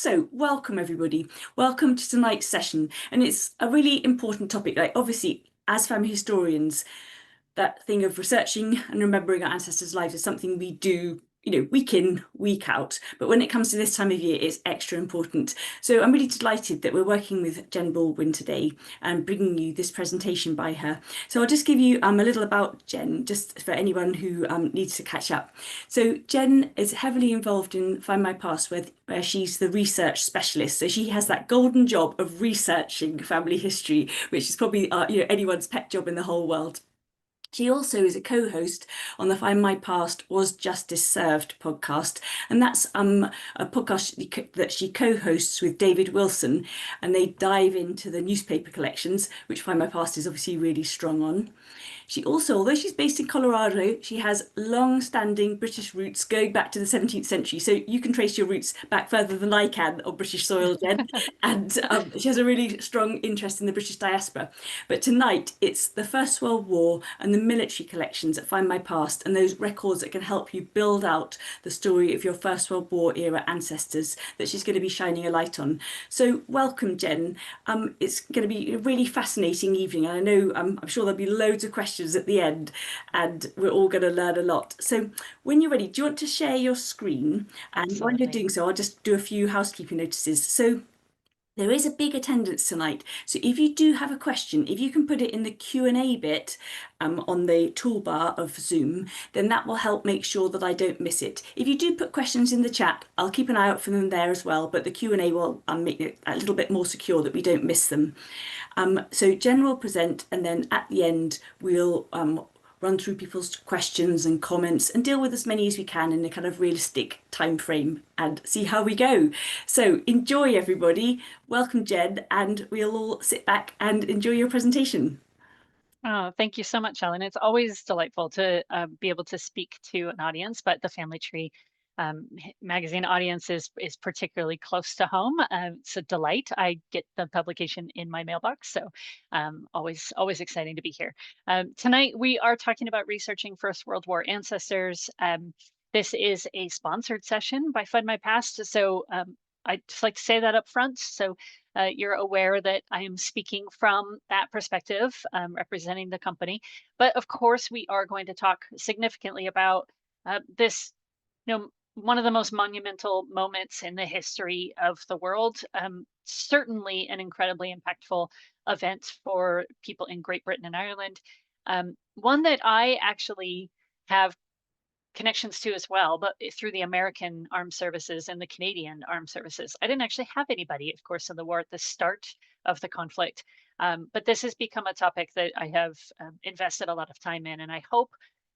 So, welcome everybody. Welcome to tonight's session. And it's a really important topic. Like, obviously, as family historians, that thing of researching and remembering our ancestors' lives is something we do, week in, week out. But when it comes to this time of year, it's extra important. So I'm really delighted that we're working with Jen Baldwin today and bringing you this presentation by her. So I'll just give you a little about Jen, just for anyone who needs to catch up. So Jen is heavily involved in Findmypast, where she's the research specialist. So she has that golden job of researching family history, which is probably anyone's pet job in the whole world. She also is a co-host on the Find My Past Was Justice Served podcast, and that's a podcast that she co-hosts with David Wilson, and they dive into the newspaper collections, which Find My Past is obviously really strong on. She also, although she's based in Colorado, she has long-standing British roots going back to the 17th century. So you can trace your roots back further than I can on British soil, Jen. And she has a really strong interest in the British diaspora. But tonight, it's the First World War and the military collections at Find My Past and those records that can help you build out the story of your First World War era ancestors that she's going to be shining a light on. So welcome, Jen. It's going to be a really fascinating evening. And I know I'm sure there'll be loads of questions at the end, and we're all going to learn a lot. So when you're ready, do you want to share your screen? And while you're doing so, I'll just do a few housekeeping notices. So there is a big attendance tonight, so if you do have a question, if you can put it in the Q&A bit on the toolbar of Zoom, then that will help make sure that I don't miss it. If you do put questions in the chat, I'll keep an eye out for them there as well, but the Q&A will make it a little bit more secure that we don't miss them. So Jen will present, and then at the end we'll run through people's questions and comments and deal with as many as we can in a kind of realistic time frame and see how we go. So enjoy, everybody. Welcome, Jen, and we'll all sit back and enjoy your presentation. Oh, thank you so much, Ellen. It's always delightful to be able to speak to an audience, but the Family Tree magazine audience is particularly close to home. It's a delight. I get the publication in my mailbox, so always exciting to be here. Tonight we are talking about researching First World War ancestors. This is a sponsored session by Fund My Past, so I'd just like to say that up front. So you're aware that I am speaking from that perspective, representing the company. But of course, we are going to talk significantly about this, one of the most monumental moments in the history of the world. Certainly an incredibly impactful event for people in Great Britain and Ireland. One that I actually have connections to as well, but through the American Armed Services and the Canadian Armed Services. I didn't actually have anybody, of course, in the war at the start of the conflict. But this has become a topic that I have invested a lot of time in, and I hope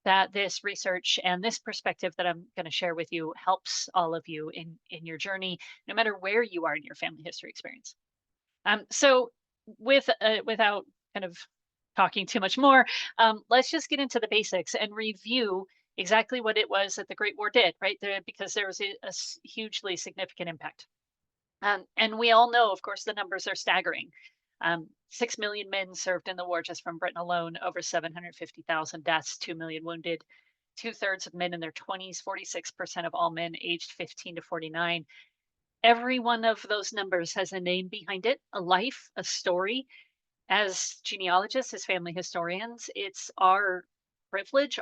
that this research and this perspective that I'm going to share with you helps all of you in your journey, no matter where you are in your family history experience. So without kind of talking too much more, let's just get into the basics and review exactly what it was that the Great War did, right? Because there was a hugely significant impact. And we all know, of course, the numbers are staggering. 6 million men served in the war just from Britain alone, over 750,000 deaths, 2 million wounded, 2/3 of men in their 20s, 46% of all men aged 15 to 49. Every one of those numbers has a name behind it, a life, a story. As genealogists, as family historians, it's our privilege,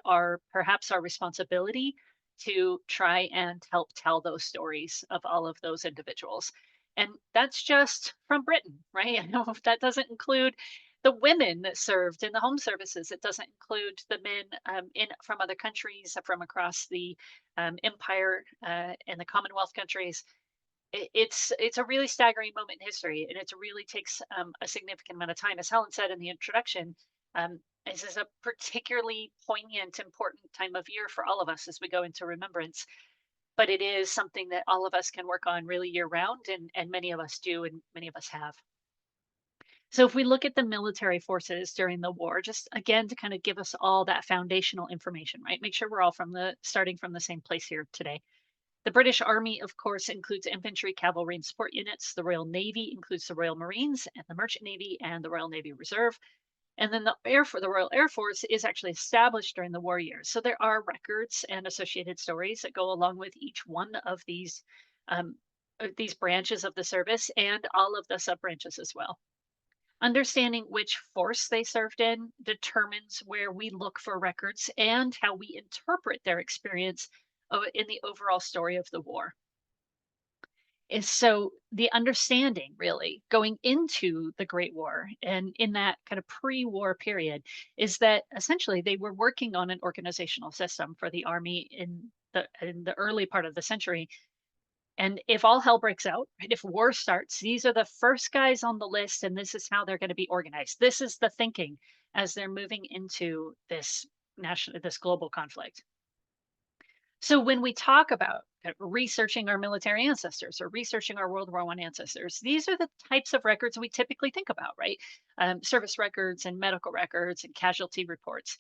perhaps our responsibility to try and help tell those stories of all of those individuals. And that's just from Britain, right? I know that doesn't include the women that served in the home services. It doesn't include the men from other countries, from across the empire and the Commonwealth countries. It's a really staggering moment in history, and it really takes a significant amount of time. As Helen said in the introduction, this is a particularly poignant, important time of year for all of us as we go into remembrance. But it is something that all of us can work on really year round, and many of us do, and many of us have. So if we look at the military forces during the war, just again to kind of give us all that foundational information, right? Make sure we're all starting from the same place here today. The British Army, of course, includes infantry, cavalry, and support units. The Royal Navy includes the Royal Marines and the Merchant Navy and the Royal Navy Reserve. And then the Royal Air Force is actually established during the war years. So there are records and associated stories that go along with each one of these these branches of the service and all of the sub branches as well. Understanding which force they served in determines where we look for records and how we interpret their experience in the overall story of the war. Is so the understanding really going into the Great War and in that kind of pre-war period is that essentially they were working on an organizational system for the army in the early part of the century. And if all hell breaks out, right, if war starts, these are the first guys on the list, and this is how they're going to be organized. This is the thinking as they're moving into this global conflict. So when we talk about researching our military ancestors or researching our World War I ancestors, these are the types of records we typically think about, right? Service records and medical records and casualty reports.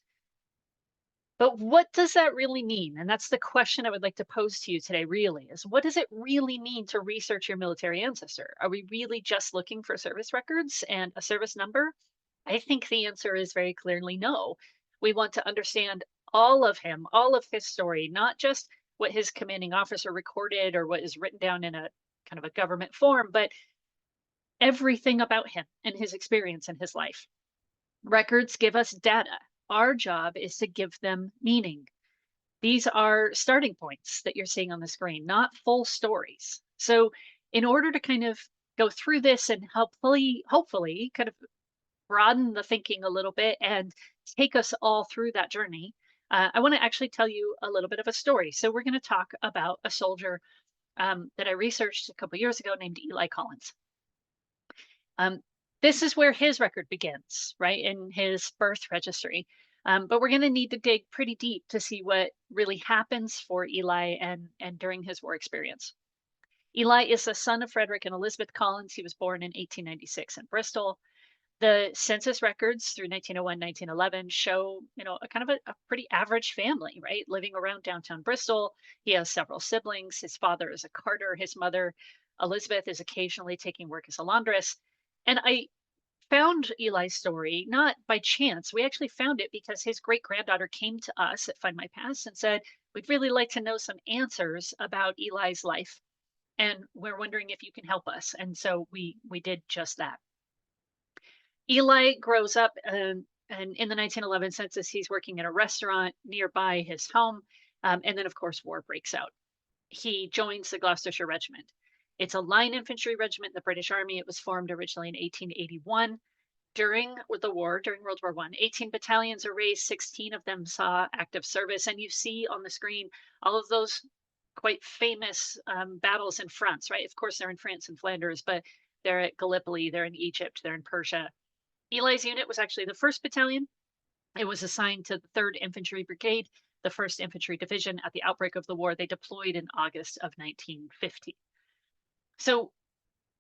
But what does that really mean? And that's the question I would like to pose to you today, really, is what does it really mean to research your military ancestor? Are we really just looking for service records and a service number? I think the answer is very clearly no. We want to understand all of him, all of his story, not just what his commanding officer recorded or what is written down in a kind of a government form, but everything about him and his experience in his life. Records give us data. Our job is to give them meaning. These are starting points that you're seeing on the screen, not full stories. So, in order to kind of go through this and hopefully kind of broaden the thinking a little bit and take us all through that journey, I want to actually tell you a little bit of a story. So, we're going to talk about a soldier that I researched a couple years ago named Eli Collins. Um, this is where his record begins, right, in his birth registry. But we're going to need to dig pretty deep to see what really happens for Eli and during his war experience. Eli is the son of Frederick and Elizabeth Collins. He was born in 1896 in Bristol. The census records through 1901, 1911 show, a kind of a pretty average family, right? Living around downtown Bristol. He has several siblings. His father is a carter. His mother, Elizabeth, is occasionally taking work as a laundress. And I found Eli's story not by chance. We actually found it because his great granddaughter came to us at Findmypast and said, "We'd really like to know some answers about Eli's life. And we're wondering if you can help us." And so we did just that. Eli grows up, and in the 1911 census, he's working in a restaurant nearby his home. And then, of course, war breaks out. He joins the Gloucestershire Regiment. It's a line infantry regiment in the British Army. It was formed originally in 1881. During the war, during World War I, 18 battalions are raised, 16 of them saw active service. And you see on the screen all of those quite famous battles in France, right? Of course, they're in France and Flanders, but they're at Gallipoli, they're in Egypt, they're in Persia. Eli's unit was actually the 1st Battalion. It was assigned to the 3rd Infantry Brigade, the 1st Infantry Division. At the outbreak of the war, they deployed in August of 1950. So,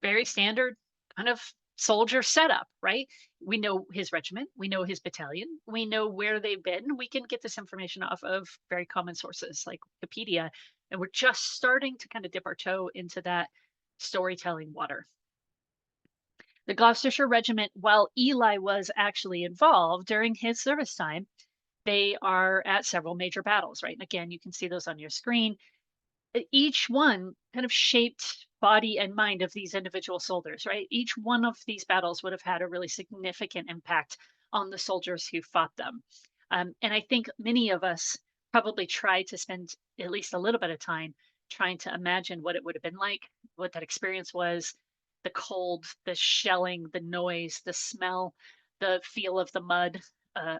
very standard kind of soldier setup, right? We know his regiment, we know his battalion, we know where they've been. We can get this information off of very common sources like Wikipedia. And we're just starting to kind of dip our toe into that storytelling water. The Gloucestershire Regiment, while Eli was actually involved during his service time, they are at several major battles, right? And again, you can see those on your screen. Each one kind of shaped body and mind of these individual soldiers, right? Each one of these battles would have had a really significant impact on the soldiers who fought them. And I think many of us probably try to spend at least a little bit of time trying to imagine what it would have been like, what that experience was, the cold, the shelling, the noise, the smell, the feel of the mud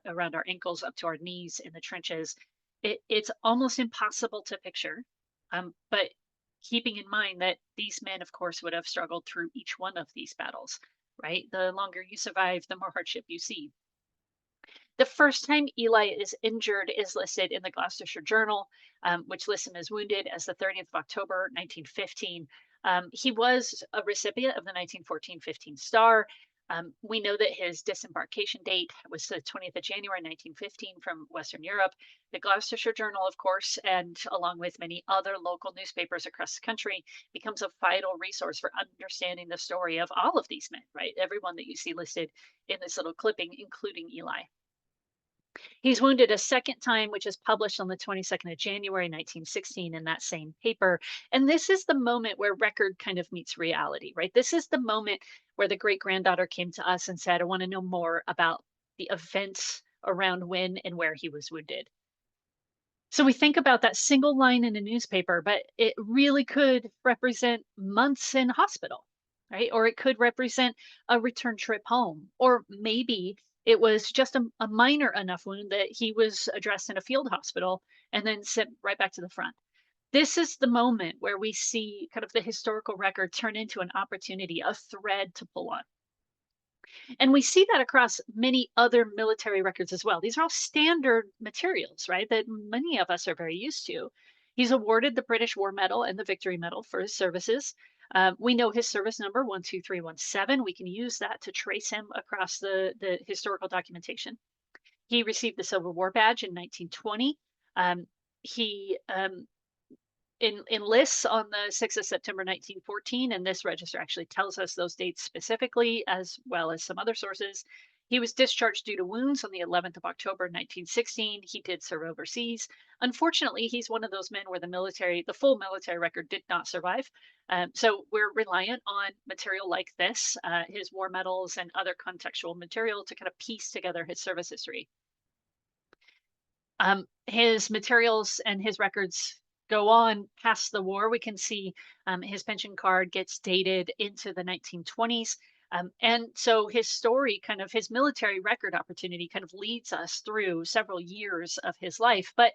around our ankles up to our knees in the trenches. It's almost impossible to picture. But keeping in mind that these men, of course, would have struggled through each one of these battles, right? The longer you survive, the more hardship you see. The first time Eli is injured is listed in the Gloucestershire Journal, which lists him as wounded as the 30th of October, 1915. He was a recipient of the 1914-15 Star. We know that his disembarkation date was the 20th of January, 1915 from Western Europe. The Gloucestershire Journal, of course, and along with many other local newspapers across the country, becomes a vital resource for understanding the story of all of these men, right? Everyone that you see listed in this little clipping, including Eli. He's wounded a second time, which is published on the 22nd of January, 1916, in that same paper. And this is the moment where record kind of meets reality, right? This is the moment where the great granddaughter came to us and said, I want to know more about the events around when and where he was wounded. So we think about that single line in a newspaper, but it really could represent months in hospital, right? Or it could represent a return trip home. Or maybe it was just a minor enough wound that he was addressed in a field hospital and then sent right back to the front. This is the moment where we see kind of the historical record turn into an opportunity, a thread to pull on. And we see that across many other military records as well. These are all standard materials, right? That many of us are very used to. He's awarded the British War Medal and the Victory Medal for his services. We know his service number 12317. We can use that to trace him across the historical documentation. He received the Silver War Badge in 1920. He enlists on the 6th of September 1914, and this register actually tells us those dates specifically, as well as some other sources. He was discharged due to wounds on the 11th of October 1916. He did serve overseas. Unfortunately, he's one of those men where the full military record did not survive. So we're reliant on material like this, his war medals and other contextual material to kind of piece together his service history. His materials and his records go on past the war. We can see his pension card gets dated into the 1920s. And so his story, kind of his military record opportunity, kind of leads us through several years of his life. But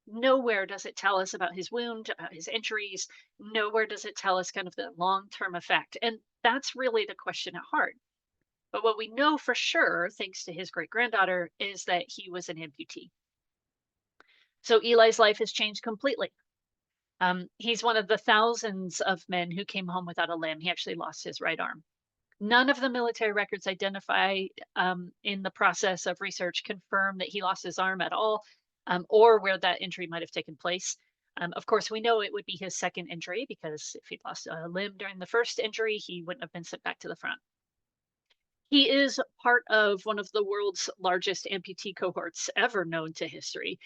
nowhere does it tell us about his wound, about his injuries. Nowhere does it tell us kind of the long term effect. And that's really the question at heart. But what we know for sure, thanks to his great granddaughter, is that he was an amputee. So Eli's life has changed completely. He's one of the thousands of men who came home without a limb. He actually lost his right arm. None of the military records identify in the process of research confirm that he lost his arm at all, or where that injury might have taken place. Of course, we know it would be his second injury because if he'd lost a limb during the first injury, he wouldn't have been sent back to the front. He is part of one of the world's largest amputee cohorts ever known to history.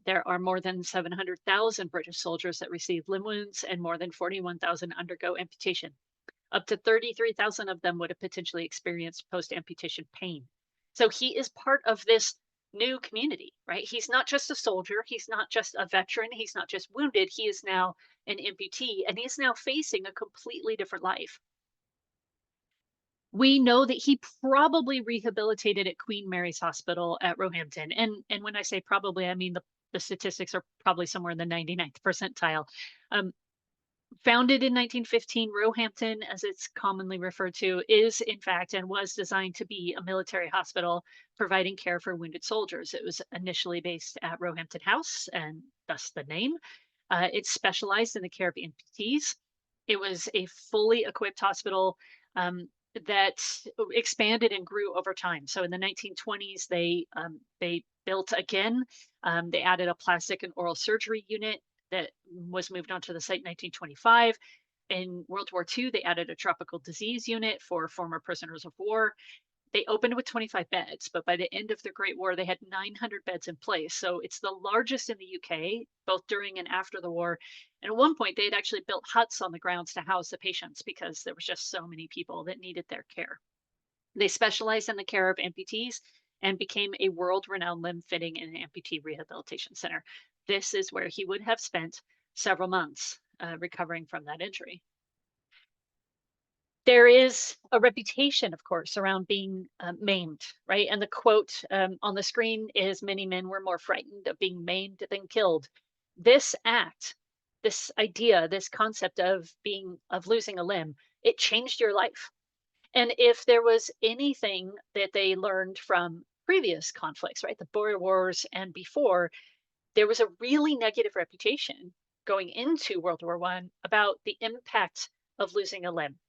There are more than 700,000 British soldiers that receive limb wounds, and more than 41,000 undergo amputation. Up to 33,000 of them would have potentially experienced post amputation pain. So he is part of this new community, right? He's not just a soldier, he's not just a veteran, he's not just wounded, he is now an amputee, and he's now facing a completely different life. We know that he probably rehabilitated at Queen Mary's Hospital at Roehampton. And when I say probably, I mean the statistics are probably somewhere in the 99th percentile. Um, Founded in 1915, Roehampton, as it's commonly referred to, is in fact and was designed to be a military hospital providing care for wounded soldiers. It was initially based at Roehampton House, and thus the name. It specialized in the care of amputees. It was a fully equipped hospital that expanded and grew over time. So in the 1920s, they built again. They added a plastic and oral surgery unit that was moved onto the site in 1925. In World War II, they added a tropical disease unit for former prisoners of war. They opened with 25 beds, but by the end of the Great War, they had 900 beds in place. So it's the largest in the UK, both during and after the war. And at one point, they had actually built huts on the grounds to house the patients because there was just so many people that needed their care. They specialized in the care of amputees and became a world renowned limb fitting and amputee rehabilitation center. This is where he would have spent several months recovering from that injury. There is a reputation, of course, around being maimed, right? And the quote on the screen is many men were more frightened of being maimed than killed. This act, this idea, this concept of losing a limb, it changed your life. And if there was anything that they learned from previous conflicts, right, the Boer Wars and before, there was a really negative reputation going into World War I about the impact of losing a limb.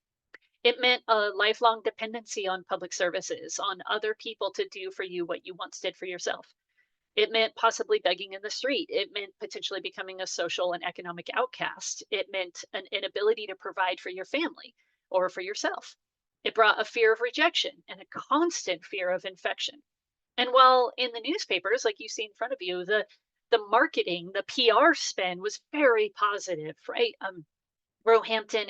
It meant a lifelong dependency on public services, on other people to do for you what you once did for yourself. It meant possibly begging in the street. It meant potentially becoming a social and economic outcast. It meant an inability to provide for your family or for yourself. It brought a fear of rejection and a constant fear of infection. And while in the newspapers, like you see in front of you, the marketing, the PR spin was very positive, right? Roehampton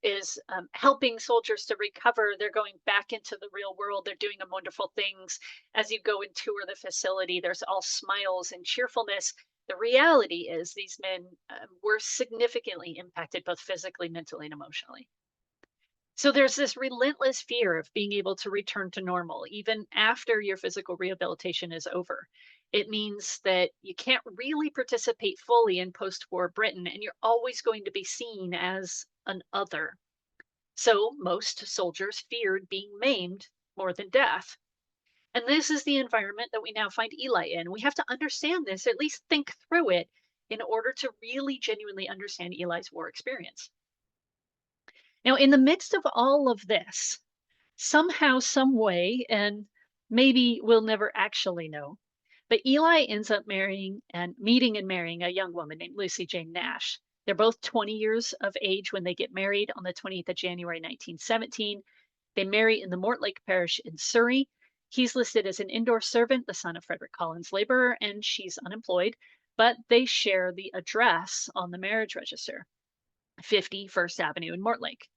is helping soldiers to recover. They're going back into the real world. They're doing wonderful things. As you go and tour the facility, there's all smiles and cheerfulness. The reality is these men were significantly impacted both physically, mentally, and emotionally. So there's this relentless fear of being able to return to normal even after your physical rehabilitation is over. It means that you can't really participate fully in post war Britain, and you're always going to be seen as an other. So most soldiers feared being maimed more than death. And this is the environment that we now find Eli in. We have to understand this, at least think through it, in order to really genuinely understand Eli's war experience. Now, in the midst of all of this, somehow, some way, and maybe we'll never actually know, but Eli ends up marrying and meeting and marrying a young woman named Lucy Jane Nash. They're both 20 years of age when they get married on the 20th of January, 1917. They marry in the Mortlake parish in Surrey. He's listed as an indoor servant, the son of Frederick Collins laborer, and she's unemployed, but they share the address on the marriage register, 50 First Avenue in Mortlake.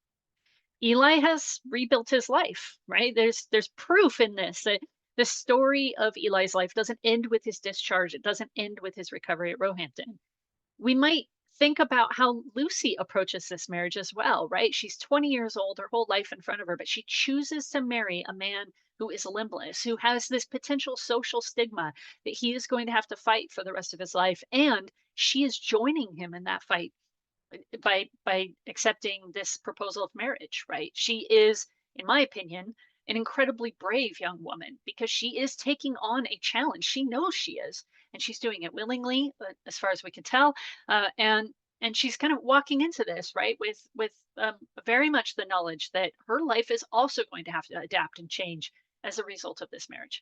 Eli has rebuilt his life, right? There's proof in this that the story of Eli's life doesn't end with his discharge. It doesn't end with his recovery at Roehampton. We might think about how Lucy approaches this marriage as well, right? She's 20 years old, her whole life in front of her, but she chooses to marry a man who is limbless, who has this potential social stigma that he is going to have to fight for the rest of his life. And she is joining him in that fight by accepting this proposal of marriage, right? She is, in my opinion, an incredibly brave young woman because she is taking on a challenge. She knows she is, and she's doing it willingly, as far as we can tell. And she's kind of walking into this right with very much the knowledge that her life is also going to have to adapt and change as a result of this marriage.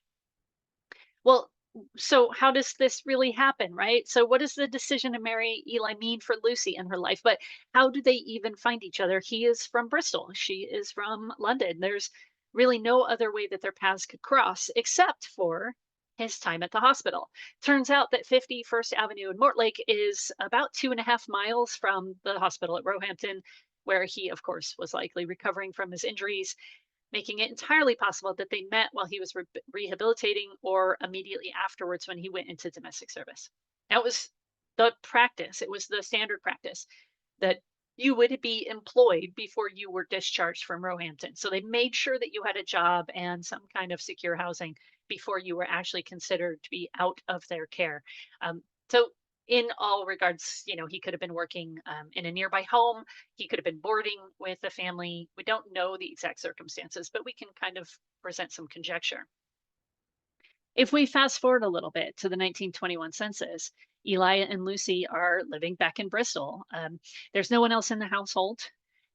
Well, so how does this really happen, right? So what does the decision to marry Eli mean for Lucy and her life? But how do they even find each other? He is from Bristol. She is from London. There's really no other way that their paths could cross except for his time at the hospital. Turns out that 50 First Avenue in Mortlake is about 2.5 miles from the hospital at Roehampton, where he, of course, was likely recovering from his injuries, making it entirely possible that they met while he was rehabilitating or immediately afterwards when he went into domestic service. That was the practice. It was the standard practice that you would be employed before you were discharged from Roehampton. So they made sure that you had a job and some kind of secure housing before you were actually considered to be out of their care. So in all regards, he could have been working in a nearby home. He could have been boarding with a family. We don't know the exact circumstances, but we can kind of present some conjecture. If we fast forward a little bit to the 1921 census, Eli and Lucy are living back in Bristol. There's no one else in the household.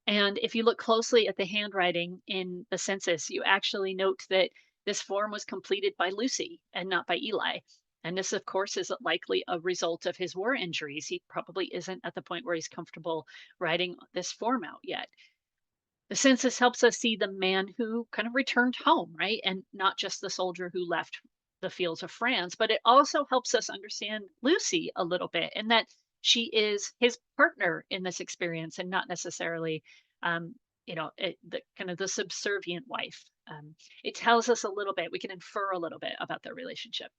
And if you look closely at the handwriting in the census, you actually note that this form was completed by Lucy and not by Eli. And this, of course, is likely a result of his war injuries. He probably isn't at the point where he's comfortable writing this form out yet. The census helps us see the man who kind of returned home, right? And not just the soldier who left the fields of France, but it also helps us understand Lucy a little bit and that she is his partner in this experience and not necessarily, the kind of the subservient wife. It tells us a little bit, we can infer a little bit about their relationship.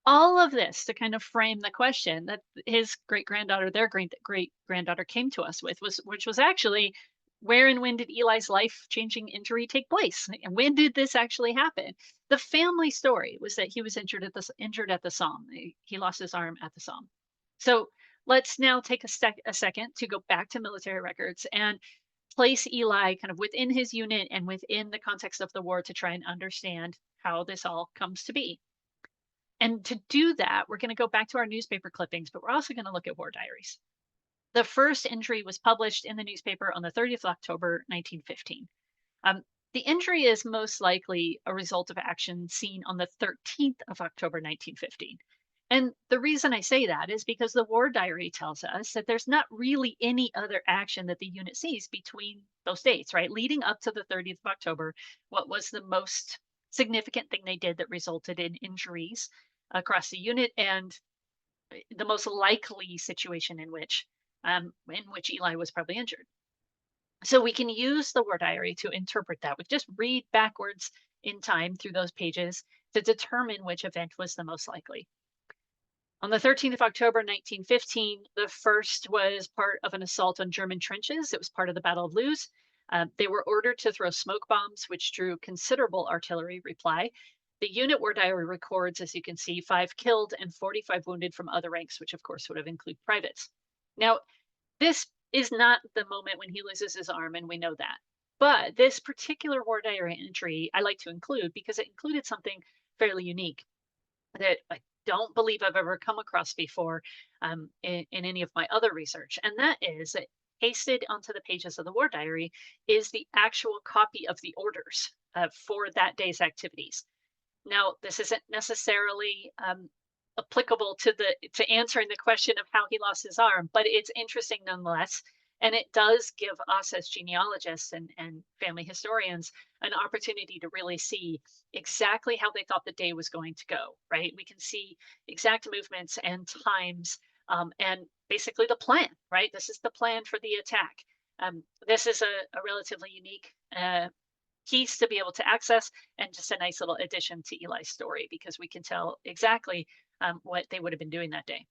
All of this to kind of frame the question that his great granddaughter, their great great granddaughter came to us with, which was actually, where and when did Eli's life changing injury take place? And when did this actually happen? The family story was that he was injured at the Somme. He lost his arm at the Somme. So let's now take a second to go back to military records and place Eli kind of within his unit and within the context of the war to try and understand how this all comes to be. And to do that, we're going to go back to our newspaper clippings, but we're also going to look at war diaries. The first entry was published in the newspaper on the 30th of October, 1915. The injury is most likely a result of action seen on the 13th of October, 1915. And the reason I say that is because the war diary tells us that there's not really any other action that the unit sees between those dates, right? Leading up to the 30th of October, what was the most significant thing they did that resulted in injuries across the unit, and the most likely situation in which Eli was probably injured. So we can use the war diary to interpret that. We just read backwards in time through those pages to determine which event was the most likely. On the 13th of October 1915, the first was part of an assault on German trenches. It was part of the Battle of Loos. They were ordered to throw smoke bombs, which drew considerable artillery reply. The unit war diary records, as you can see, 5 killed and 45 wounded from other ranks, which of course would have included privates. Now, this is not the moment when he loses his arm, and we know that. But this particular war diary entry I like to include because it included something fairly unique that I don't believe I've ever come across before in any of my other research. And that is that pasted onto the pages of the war diary is the actual copy of the orders for that day's activities. Now, this isn't necessarily applicable to answering the question of how he lost his arm, but it's interesting nonetheless. And it does give us as genealogists and family historians an opportunity to really see exactly how they thought the day was going to go, right? We can see exact movements and times and basically the plan, right? This is the plan for the attack. This is a relatively unique piece to be able to access, and just a nice little addition to Eli's story because we can tell exactly what they would have been doing that day.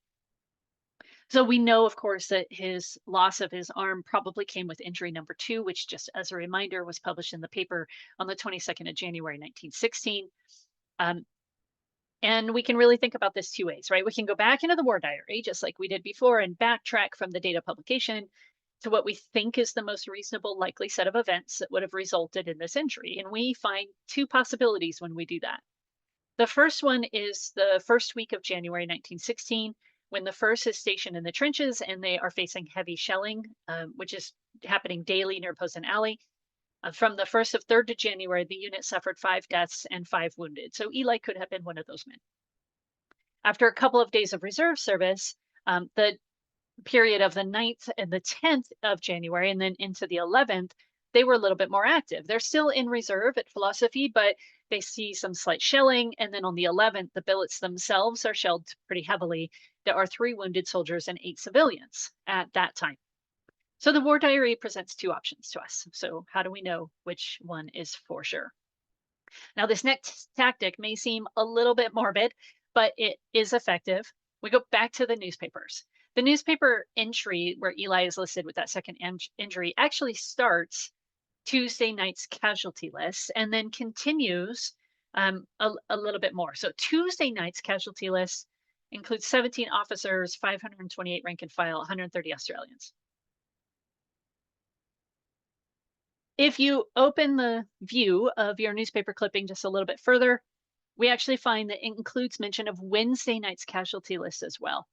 So we know, of course, that his loss of his arm probably came with injury number 2, which, just as a reminder, was published in the paper on the 22nd of January, 1916. Um, and we can really think about this 2 ways, right? We can go back into the war diary, just like we did before, and backtrack from the date of publication to what we think is the most reasonable likely set of events that would have resulted in this injury. And we find 2 possibilities when we do that. The first one is the first week of January 1916, when the first is stationed in the trenches and they are facing heavy shelling, which is happening daily near Posen Alley. From the 1st of 3rd to January, the unit suffered 5 deaths and 5 wounded. So Eli could have been one of those men. After a couple of days of reserve service, the period of the 9th and the 10th of January, and then into the 11th, they were a little bit more active. They're still in reserve at Philosophy, but they see some slight shelling. And then on the 11th, the billets themselves are shelled pretty heavily. There are 3 wounded soldiers and 8 civilians at that time. So the war diary presents 2 options to us. So how do we know which one is for sure? Now, this next tactic may seem a little bit morbid, but it is effective. We go back to the newspapers. The newspaper entry where Eli is listed with that second injury actually starts Tuesday night's casualty list and then continues a little bit more. So Tuesday night's casualty list includes 17 officers, 528 rank and file, 130 Australians. If you open the view of your newspaper clipping just a little bit further, we actually find that it includes mention of Wednesday night's casualty list as well.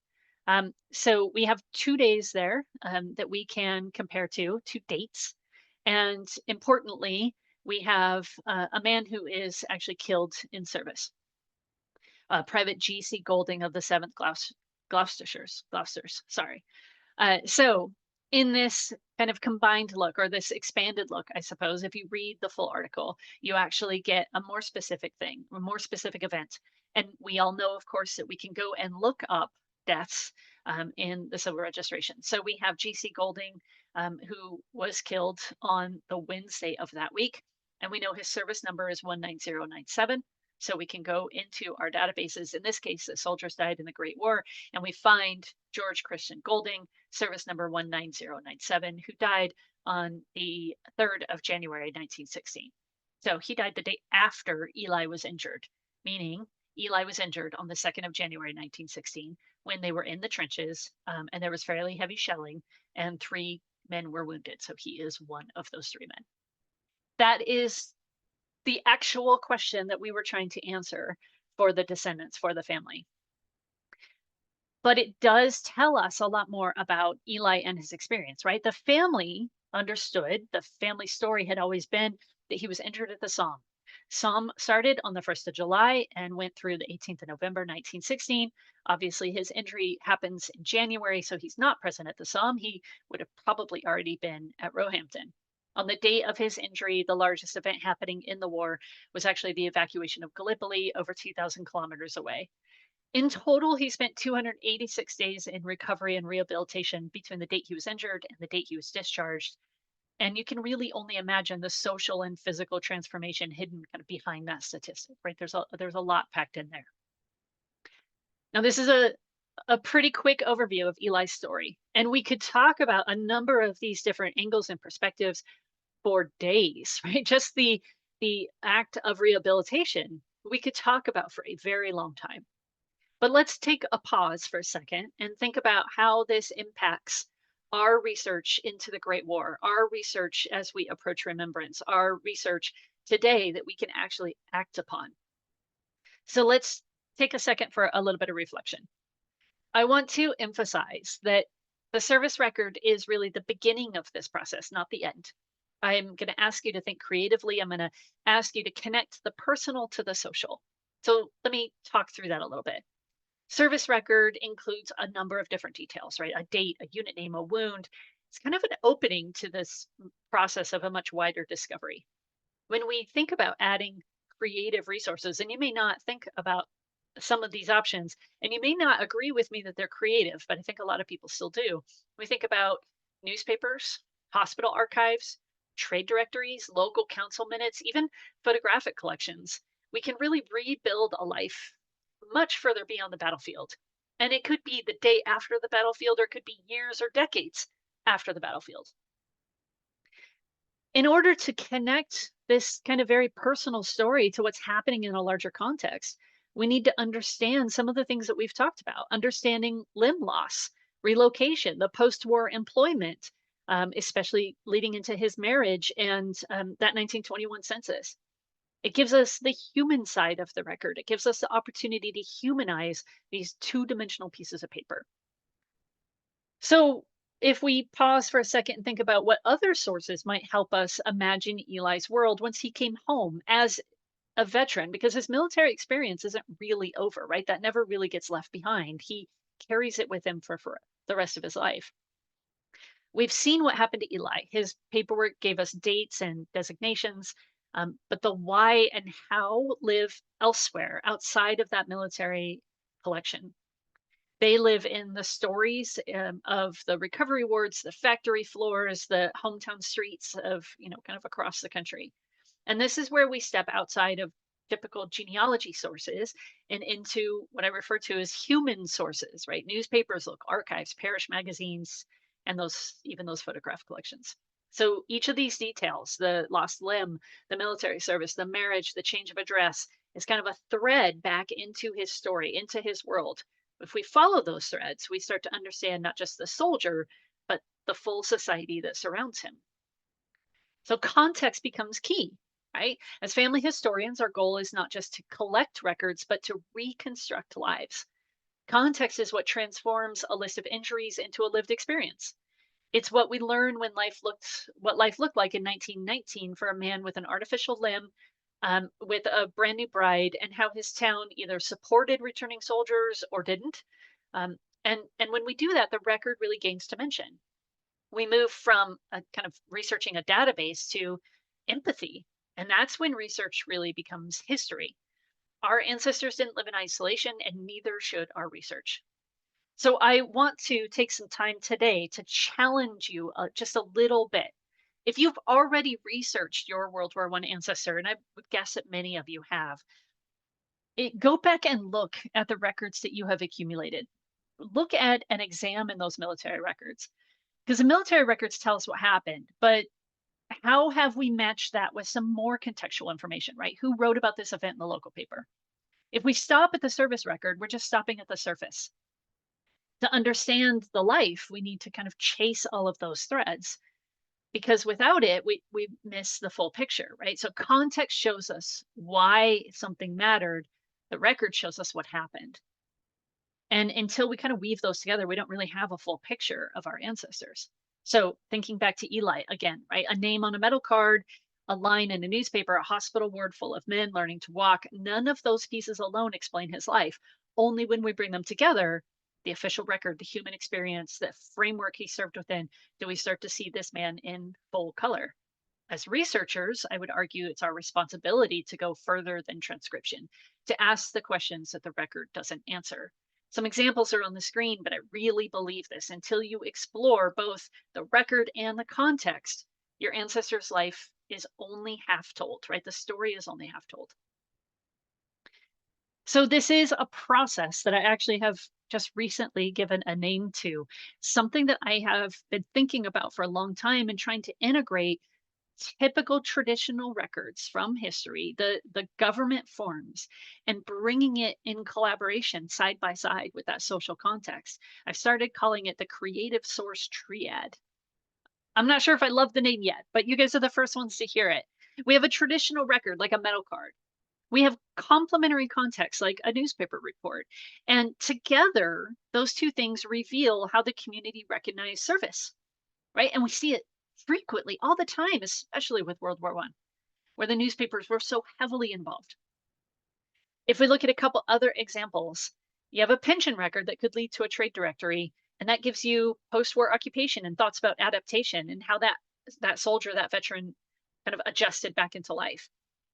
So we have 2 days there that we can compare to, 2 dates. And importantly, we have a man who is actually killed in service. Private G.C. Golding of the 7th Gloucesters, sorry. So in this kind of combined look, or this expanded look, I suppose, if you read the full article, you actually get a more specific thing, a more specific event. And we all know, of course, that we can go and look up deaths in the civil registration. So we have G.C. Golding, who was killed on the Wednesday of that week. And we know his service number is 19097. So we can go into our databases. In this case, the soldiers died in the Great War, and we find George Christian Golding, service number 19097, who died on the 3rd of January, 1916. So he died the day after Eli was injured, meaning Eli was injured on the 2nd of January, 1916, when they were in the trenches, and there was fairly heavy shelling, and 3 men were wounded. So he is one of those 3 men. That is the actual question that we were trying to answer for the descendants, for the family. But it does tell us a lot more about Eli and his experience, right? The family understood, the family story had always been that he was injured at the Somme. Somme started on the 1st of July and went through the 18th of November, 1916. Obviously, his injury happens in January, so he's not present at the Somme. He would have probably already been at Roehampton. On the date of his injury, the largest event happening in the war was actually the evacuation of Gallipoli, over 2,000 kilometers away. In total, he spent 286 days in recovery and rehabilitation between the date he was injured and the date he was discharged. And you can really only imagine the social and physical transformation hidden kind of behind that statistic, right? There's a lot packed in there. Now, this is a pretty quick overview of Eli's story, and we could talk about a number of these different angles and perspectives for days, right? Just the act of rehabilitation we could talk about for a very long time. But let's take a pause for a second and think about how this impacts our research into the Great War, our research as we approach remembrance, our research today that we can actually act upon. So let's take a second for a little bit of reflection. I want to emphasize that the service record is really the beginning of this process, not the end. I'm going to ask you to think creatively. I'm going to ask you to connect the personal to the social. So let me talk through that a little bit. Service record includes a number of different details, right? A date, a unit name, a wound. It's kind of an opening to this process of a much wider discovery. When we think about adding creative resources, and you may not think about some of these options, and you may not agree with me that they're creative, but I think a lot of people still do. We think about newspapers, hospital archives, trade directories, local council minutes, even photographic collections. We can really rebuild a life much further beyond the battlefield. And it could be the day after the battlefield, or it could be years or decades after the battlefield. In order to connect this kind of very personal story to what's happening in a larger context, we need to understand some of the things that we've talked about, understanding limb loss, relocation, the post war employment, especially leading into his marriage and that 1921 census. It gives us the human side of the record. It gives us the opportunity to humanize these two-dimensional pieces of paper. So, if we pause for a second and think about what other sources might help us imagine Eli's world once he came home as a veteran, because his military experience isn't really over, right? That never really gets left behind. He carries it with him for the rest of his life. We've seen what happened to Eli. His paperwork gave us dates and designations, but the why and how live elsewhere outside of that military collection. They live in the stories of the recovery wards, the factory floors, the hometown streets of, kind of across the country. And this is where we step outside of typical genealogy sources and into what I refer to as human sources, right? Newspapers, local archives, parish magazines, and those photograph collections. So each of these details, the lost limb, the military service, the marriage, the change of address, is kind of a thread back into his story, into his world. If we follow those threads, we start to understand not just the soldier, but the full society that surrounds him. So context becomes key, right? As family historians, our goal is not just to collect records, but to reconstruct lives. Context is what transforms a list of injuries into a lived experience. It's what we learn when what life looked like in 1919 for a man with an artificial limb, with a brand new bride, and how his town either supported returning soldiers or didn't. And when we do that, the record really gains dimension. We move from a kind of researching a database to empathy, and that's when research really becomes history. Our ancestors didn't live in isolation, and neither should our research. So I want to take some time today to challenge you just a little bit. If you've already researched your World War I ancestor, and I would guess that many of you have, go back and look at the records that you have accumulated. Look at and examine those military records, because the military records tell us what happened, but how have we matched that with some more contextual information, right? Who wrote about this event in the local paper? If we stop at the service record, we're just stopping at the surface. To understand the life, we need to kind of chase all of those threads, because without it, we miss the full picture, right? So context shows us why something mattered. The record shows us what happened. And until we kind of weave those together, we don't really have a full picture of our ancestors. So thinking back to Eli again, right? A name on a metal card, a line in a newspaper, a hospital ward full of men learning to walk. None of those pieces alone explain his life. Only when we bring them together, the official record, the human experience, the framework he served within, do we start to see this man in full color. As researchers, I would argue it's our responsibility to go further than transcription, to ask the questions that the record doesn't answer. Some examples are on the screen, but I really believe this. Until you explore both the record and the context, your ancestor's life is only half told, right? The story is only half told. So this is a process that I actually have just recently given a name to, something that I have been thinking about for a long time and trying to integrate typical traditional records from history, the government forms, and bringing it in collaboration side by side with that social context. I've started calling it the creative source triad. I'm not sure if I love the name yet, but you guys are the first ones to hear it. We have a traditional record like a metal card. We have complementary context like a newspaper report. And together, those two things reveal how the community recognized service, right? And we see it frequently all the time, especially with World War One, where the newspapers were so heavily involved. If we look at a couple other examples, you have a pension record that could lead to a trade directory, and that gives you post-war occupation and thoughts about adaptation and how that soldier, that veteran, kind of adjusted back into life.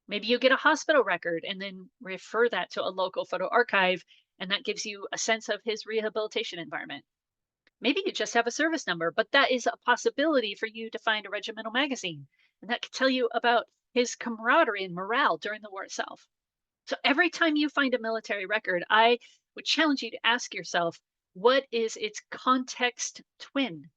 Maybe you get a hospital record and then refer that to a local photo archive, and that gives you a sense of his rehabilitation environment. Maybe you just have a service number, but that is a possibility for you to find a regimental magazine, and that could tell you about his camaraderie and morale during the war itself. So every time you find a military record, I would challenge you to ask yourself, what is its context twin?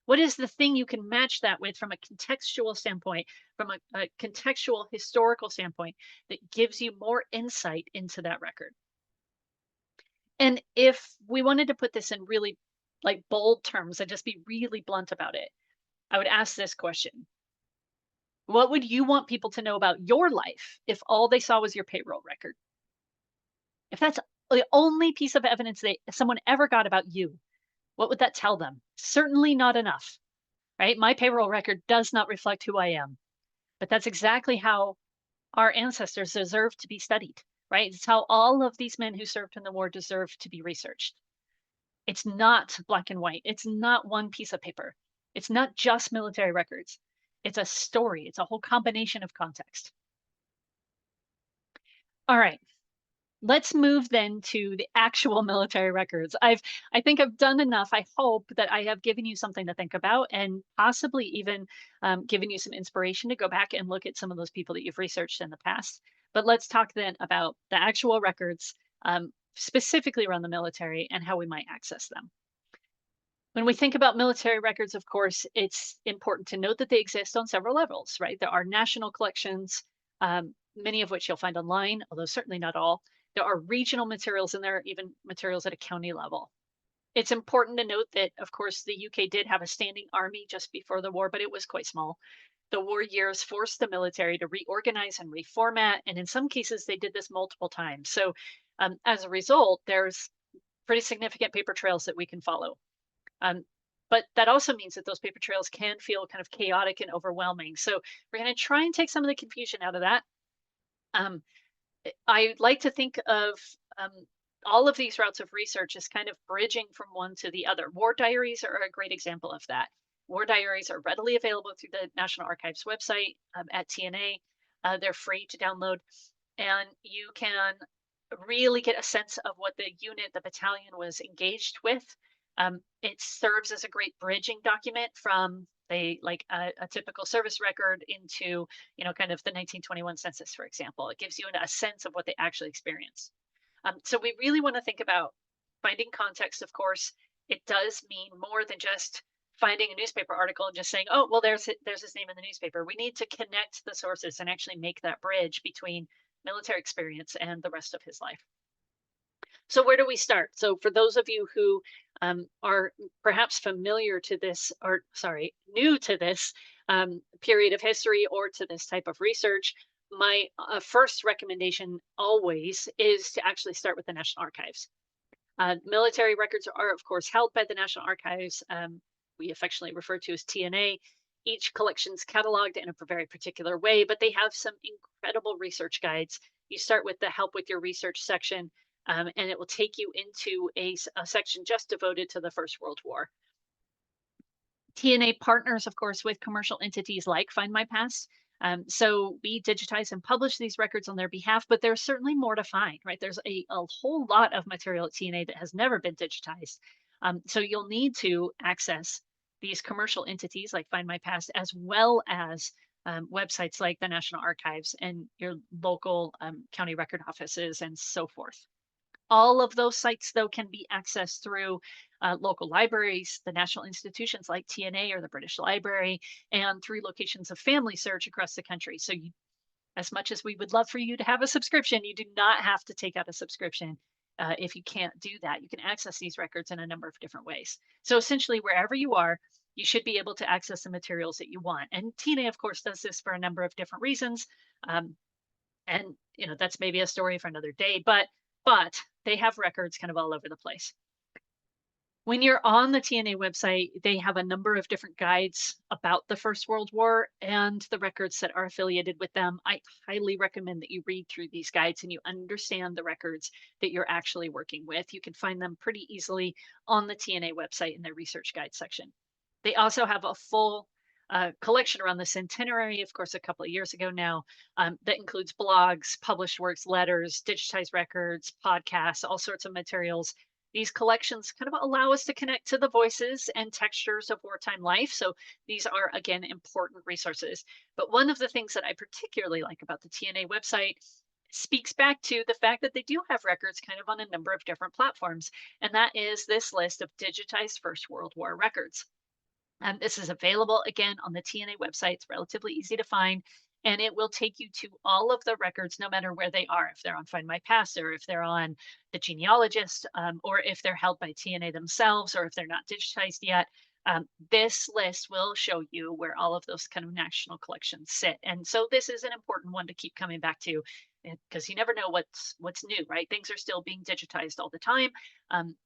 What is the thing you can match that with from a contextual standpoint, from a contextual historical standpoint that gives you more insight into that record? And if we wanted to put this in really like bold terms and just be really blunt about it, I would ask this question. What would you want people to know about your life if all they saw was your payroll record? If that's the only piece of evidence that someone ever got about you, what would that tell them? Certainly not enough, right? My payroll record does not reflect who I am, but that's exactly how our ancestors deserve to be studied, right? It's how all of these men who served in the war deserve to be researched. It's not black and white. It's not one piece of paper. It's not just military records. It's a story. It's a whole combination of context. All right. Let's move then to the actual military records. I think I've done enough. I hope that I have given you something to think about and possibly even given you some inspiration to go back and look at some of those people that you've researched in the past. But let's talk then about the actual records, specifically around the military and how we might access them. When we think about military records, of course, it's important to note that they exist on several levels, right? There are national collections, many of which you'll find online, although certainly not all. There are regional materials and there are even materials at a county level. It's important to note that, of course, the UK did have a standing army just before the war, but it was quite small. The war years forced the military to reorganize and reformat, and in some cases, they did this multiple times. So, as a result, there's pretty significant paper trails that we can follow. Um, but that also means that those paper trails can feel kind of chaotic and overwhelming. So we're going to try and take some of the confusion out of that. Um, I like to think of all of these routes of research as kind of bridging from one to the other. War diaries are a great example of that. War diaries are readily available through the National Archives website at TNA. They're free to download, and you can really get a sense of what the unit, the battalion was engaged with. It serves as a great bridging document from a typical service record into kind of the 1921 census, for example. It gives you a sense of what they actually experienced. So we really want to think about finding context. Of course, it does mean more than just finding a newspaper article and just saying, oh, well, there's his name in the newspaper. We need to connect the sources and actually make that bridge between military experience and the rest of his life. So where do we start? So for those of you who are perhaps familiar to this, or sorry, new to this period of history or to this type of research, my first recommendation always is to actually start with the National Archives. Military records are, of course, held by the National Archives. We affectionately refer to as TNA. Each collection's cataloged in a very particular way, but they have some incredible research guides. You start with the help with your research section, and it will take you into a section just devoted to the First World War. TNA partners, of course, with commercial entities like Findmypast. So we digitize and publish these records on their behalf, but there's certainly more to find, right? There's a whole lot of material at TNA that has never been digitized. So you'll need to access these commercial entities like Findmypast, as well as websites like the National Archives and your local county record offices and so forth. All of those sites, though, can be accessed through local libraries, the national institutions like TNA or the British Library, and through locations of Family Search across the country. So, as much as we would love for you to have a subscription, you do not have to take out a subscription if you can't do that. You can access these records in a number of different ways. So, essentially, wherever you are, you should be able to access the materials that you want. And TNA, of course, does this for a number of different reasons. Um, and that's maybe a story for another day, but they have records kind of all over the place. When you're on the TNA website, they have a number of different guides about the First World War and the records that are affiliated with them. I highly recommend that you read through these guides and you understand the records that you're actually working with. You can find them pretty easily on the TNA website in their research guide section. They also have a full collection around the centenary, of course, a couple of years ago now, that includes blogs, published works, letters, digitized records, podcasts, all sorts of materials. These collections kind of allow us to connect to the voices and textures of wartime life. So these are, again, important resources. But one of the things that I particularly like about the TNA website speaks back to the fact that they do have records kind of on a number of different platforms. And that is this list of digitized First World War records. This is available again on the TNA website. It's relatively easy to find, and it will take you to all of the records, no matter where they are. If they're on Find My Past, or if they're on the genealogist, or if they're held by TNA themselves, or if they're not digitized yet. This list will show you where all of those kind of national collections sit. And so this is an important one to keep coming back to because you never know what's new, right? Things are still being digitized all the time.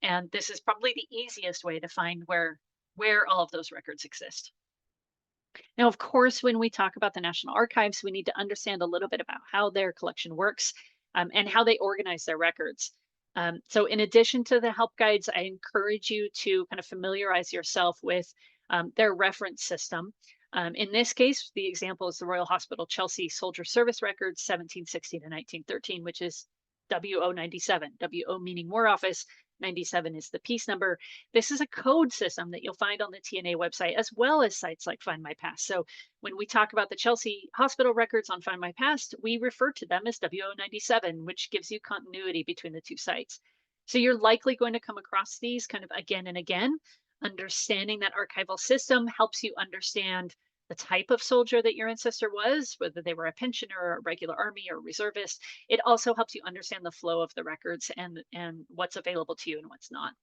And this is probably the easiest way to find where all of those records exist. Now, of course, when we talk about the National Archives, we need to understand a little bit about how their collection works and how they organize their records. So, in addition to the help guides, I encourage you to kind of familiarize yourself with their reference system. In this case, the example is the Royal Hospital Chelsea Soldier Service Records, 1760 to 1913, which is WO97. WO meaning War Office, 97 is the piece number. This is a code system that you'll find on the TNA website, as well as sites like Find My Past. So when we talk about the Chelsea Hospital records on Find My Past, we refer to them as WO97, which gives you continuity between the two sites. So you're likely going to come across these kind of again and again. Understanding that archival system helps you understand the type of soldier that your ancestor was, whether they were a pensioner or a regular army or reservist. It also helps you understand the flow of the records and what's available to you and what's not.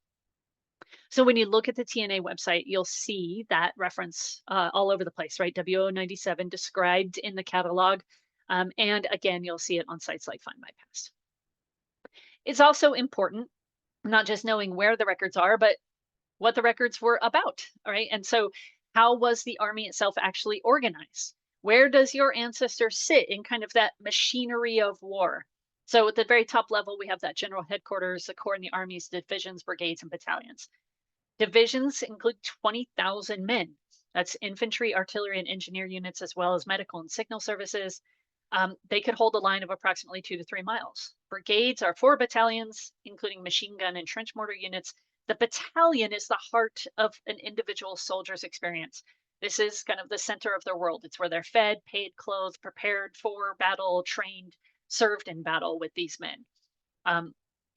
So when you look at the TNA website, you'll see that reference all over the place, right? WO97 described in the catalog. And again, you'll see it on sites like Find My Past. It's also important not just knowing where the records are, but what the records were about. All right. And so, how was the army itself actually organized? Where does your ancestor sit in kind of that machinery of war? So, at the very top level, we have that general headquarters, the corps and the armies, divisions, brigades, and battalions. Divisions include 20,000 men. That's infantry, artillery, and engineer units, as well as medical and signal services. They could hold a line of approximately 2 to 3 miles. Brigades are 4 battalions, including machine gun and trench mortar units. The battalion is the heart of an individual soldier's experience. This is kind of the center of their world. It's where they're fed, paid, clothed, prepared for battle, trained, served in battle with these men.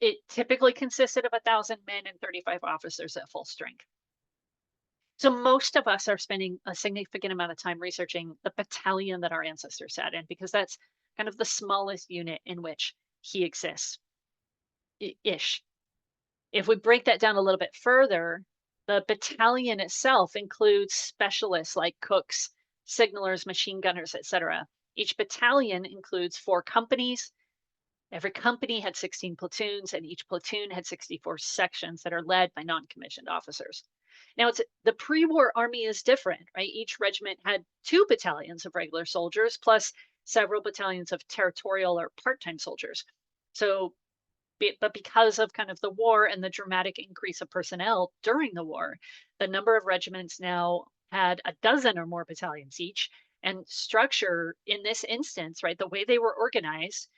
It typically consisted of 1,000 men and 35 officers at full strength. So most of us are spending a significant amount of time researching the battalion that our ancestors sat in, because that's kind of the smallest unit in which he exists, ish. If we break that down a little bit further, the battalion itself includes specialists like cooks, signalers, machine gunners, etc. Each battalion includes 4 companies. Every company had 16 platoons, and each platoon had 64 sections that are led by non-commissioned officers. Now, it's the pre-war army is different, right? Each regiment had 2 battalions of regular soldiers plus several battalions of territorial or part-time soldiers. So, but because of kind of the war and the dramatic increase of personnel during the war, the number of regiments now had a dozen or more battalions each. And structure in this instance, right, the way they were organized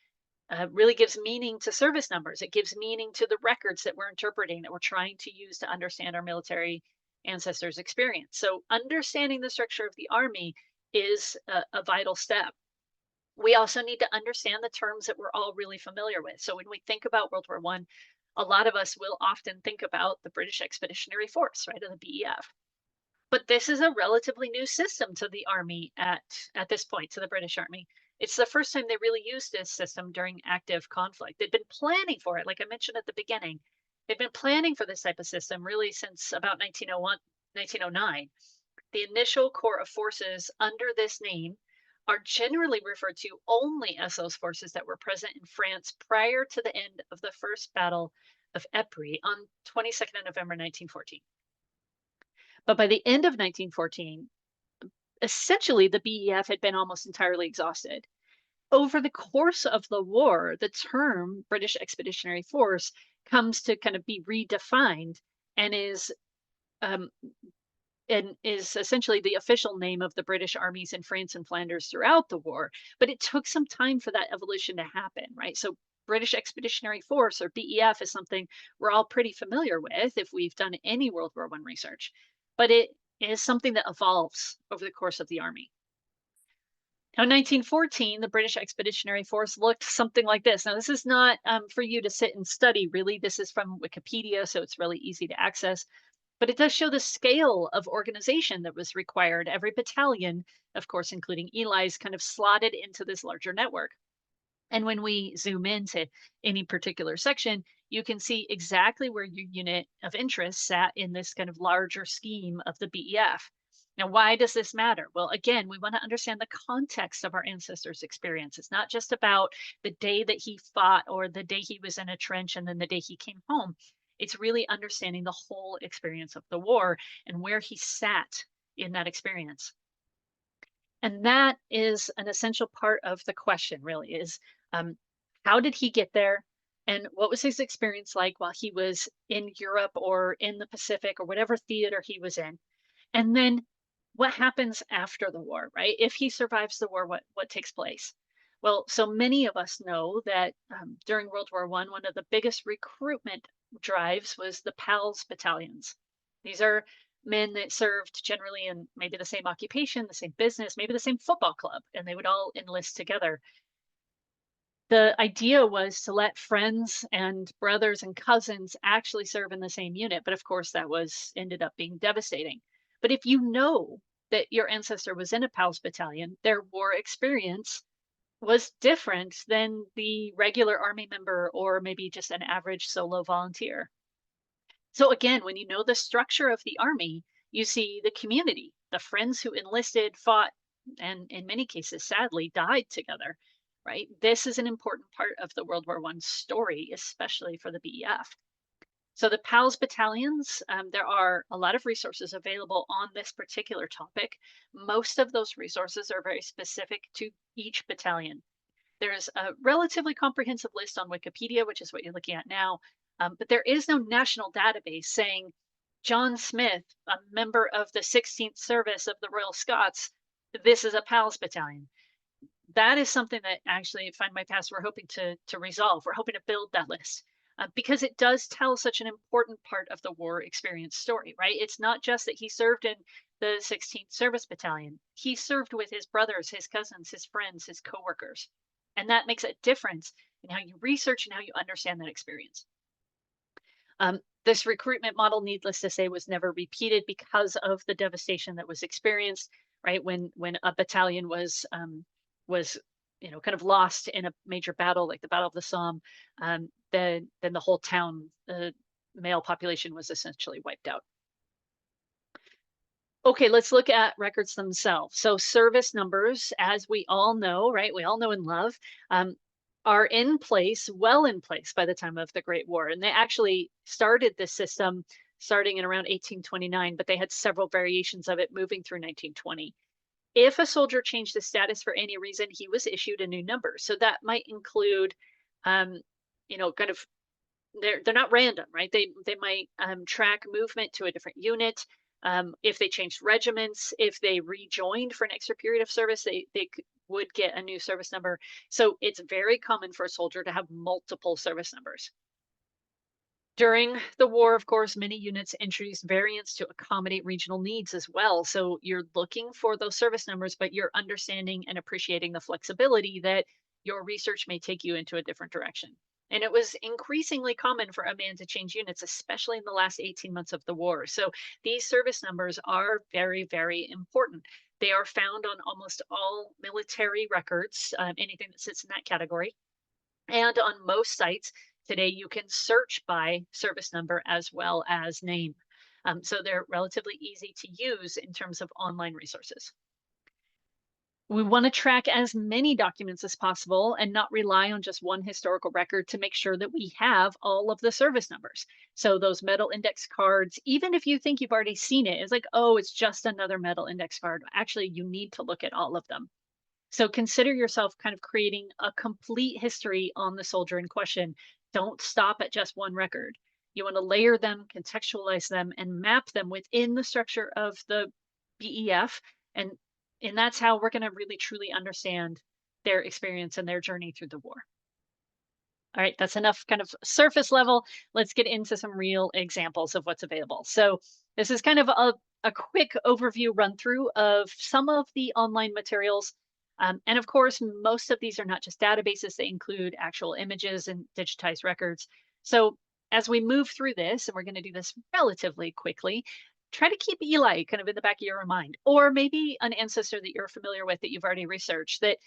really gives meaning to service numbers. It gives meaning to the records that we're interpreting, that we're trying to use to understand our military ancestors' experience. So, understanding the structure of the Army is a vital step. We also need to understand the terms that we're all really familiar with. So, when we think about World War One, a lot of us will often think about the British Expeditionary Force, right, or the BEF. But this is a relatively new system to the army at this point, to the British Army. It's the first time they really used this system during active conflict. They'd been planning for it, like I mentioned at the beginning. They've been planning for this type of system really since about 1901, 1909. The initial core of forces under this name are generally referred to only as those forces that were present in France prior to the end of the First Battle of Ypres on 22nd of November 1914. But by the end of 1914, essentially the BEF had been almost entirely exhausted. Over the course of the war, the term British Expeditionary Force comes to kind of be redefined and um, is essentially the official name of the British armies in France and Flanders throughout the war. But it took some time for that evolution to happen, right? So British Expeditionary Force, or BEF, is something we're all pretty familiar with if we've done any World War One research. But it is something that evolves over the course of the army. Now, in 1914, the British Expeditionary Force looked something like this. Now, this is not for you to sit and study, really. This is from Wikipedia, so it's really easy to access. But it does show the scale of organization that was required. Every battalion, of course, including Eli's, kind of slotted into this larger network. And when we zoom into any particular section, you can see exactly where your unit of interest sat in this kind of larger scheme of the BEF. Now, why does this matter? Well, again, we want to understand the context of our ancestors' experience. It's not just about the day that he fought or the day he was in a trench and then the day he came home. It's really understanding the whole experience of the war and where he sat in that experience. And that is an essential part of the question, really, is um, how did he get there? And what was his experience like while he was in Europe or in the Pacific or whatever theater he was in? And then what happens after the war, right? If he survives the war, what takes place? Well, so many of us know that during World War one of the biggest recruitment drives was the PALS battalions. These are men that served generally in maybe the same occupation, the same business, maybe the same football club, and they would all enlist together. The idea was to let friends and brothers and cousins actually serve in the same unit, but of course that was ended up being devastating. But if you know that your ancestor was in a PALS battalion, their war experience was different than the regular army member or maybe just an average solo volunteer. So again, when you know the structure of the army, you see the community, the friends who enlisted, fought, and in many cases, sadly, died together, right? This is an important part of the World War One story, especially for the BEF. So the PALS battalions, there are a lot of resources available on this particular topic. Most of those resources are very specific to each battalion. There's a relatively comprehensive list on Wikipedia, which is what you're looking at now, but there is no national database saying John Smith, a member of the 16th Service of the Royal Scots, this is a PALS battalion. That is something that actually Findmypast we're hoping to resolve. We're hoping to build that list because it does tell such an important part of the war experience story, right? It's not just that he served in the 16th Service Battalion. He served with his brothers, his cousins, his friends, his coworkers. And that makes a difference in how you research and how you understand that experience. This recruitment model, needless to say, was never repeated because of the devastation that was experienced. Right when a battalion was kind of lost in a major battle like the Battle of the Somme, then the whole town, the male population was essentially wiped out. Okay, let's look at records themselves. So service numbers, as we all know, right? We all know and love, are in place, well in place by the time of the Great War. And they actually started this system starting in around 1829, but they had several variations of it moving through 1920. If a soldier changed his status for any reason, he was issued a new number. So that might include, kind of they're not random, right? They might track movement to a different unit. If they changed regiments, if they rejoined for an extra period of service, would get a new service number. So it's very common for a soldier to have multiple service numbers. During the war, of course, many units introduced variants to accommodate regional needs as well. So you're looking for those service numbers, but you're understanding and appreciating the flexibility that your research may take you into a different direction. And it was increasingly common for a man to change units, especially in the last 18 months of the war. So these service numbers are very, very important. They are found on almost all military records, anything that sits in that category. And on most sites today, you can search by service number as well as name. So they're relatively easy to use in terms of online resources. We want to track as many documents as possible and not rely on just one historical record to make sure that we have all of the service numbers. So those metal index cards, even if you think you've already seen it, it's like, oh, it's just another metal index card. Actually, you need to look at all of them. So consider yourself kind of creating a complete history on the soldier in question. Don't stop at just one record. You want to layer them, contextualize them, and map them within the structure of the BEF. And, and that's how we're going to really truly understand their experience and their journey through the war. All right, that's enough kind of surface level. Let's get into some real examples of what's available. So this is kind of a quick overview run through of some of the online materials. And of course, most of these are not just databases, they include actual images and digitized records. So as we move through this, and we're going to do this relatively quickly, try to keep Eli kind of in the back of your mind, or maybe an ancestor that you're familiar with that you've already researched, that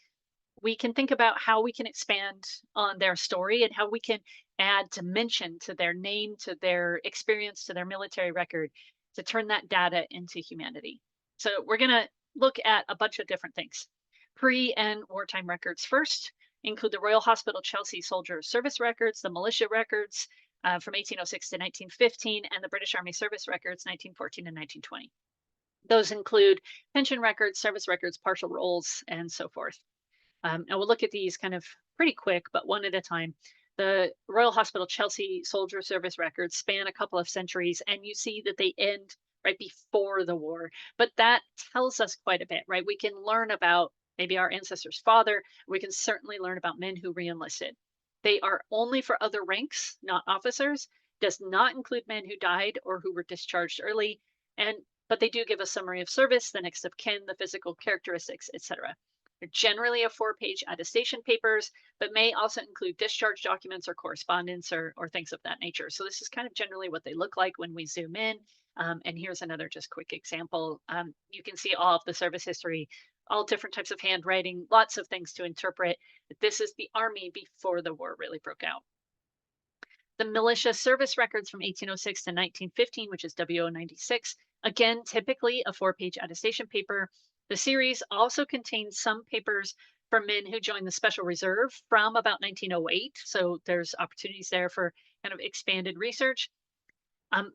we can think about how we can expand on their story and how we can add dimension to their name, to their experience, to their military record, to turn that data into humanity. So we're going to look at a bunch of different things. Pre and wartime records first include the Royal Hospital Chelsea Soldier Service Records, the militia records from 1806 to 1915, and the British Army Service Records 1914 and 1920. Those include pension records, service records, partial rolls, and so forth. And we'll look at these kind of pretty quick, but one at a time. The Royal Hospital Chelsea Soldier Service records span a couple of centuries, and you see that they end right before the war. But that tells us quite a bit, right? We can learn about maybe our ancestor's father. We can certainly learn about men who reenlisted. They are only for other ranks, not officers, does not include men who died or who were discharged early. But they do give a summary of service, the next of kin, the physical characteristics, etc. They're generally a 4-page attestation papers, but may also include discharge documents or correspondence or things of that nature. So this is kind of generally what they look like when we zoom in. And here's another just quick example. You can see all of the service history, all different types of handwriting, lots of things to interpret. This is the Army before the war really broke out. The militia service records from 1806 to 1915, which is WO96, again, typically a 4-page attestation paper. The series also contains some papers for men who joined the Special Reserve from about 1908. So there's opportunities there for kind of expanded research.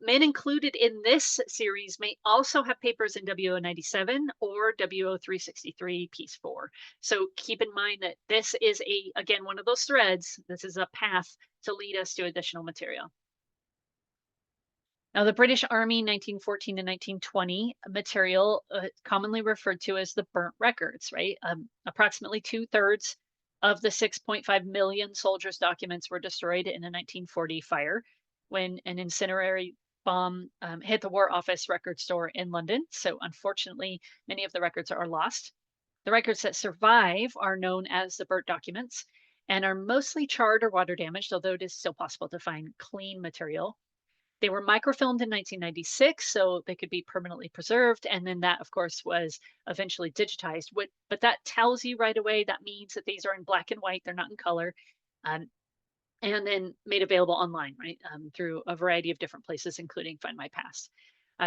Men included in this series may also have papers in WO97 or WO363 Piece 4. So keep in mind that this is again, one of those threads. This is a path to lead us to additional material. Now, the British Army 1914 to 1920 material, commonly referred to as the burnt records, right? Approximately 2/3 of the 6.5 million soldiers' documents were destroyed in a 1940 fire when an incendiary bomb hit the War Office record store in London. So, unfortunately, many of the records are lost. The records that survive are known as the burnt documents and are mostly charred or water damaged, although it is still possible to find clean material. They were microfilmed in 1996, so they could be permanently preserved. And then that, of course, was eventually digitized. But that tells you right away that means that these are in black and white, they're not in color, and then made available online, right, through a variety of different places, including Findmypast.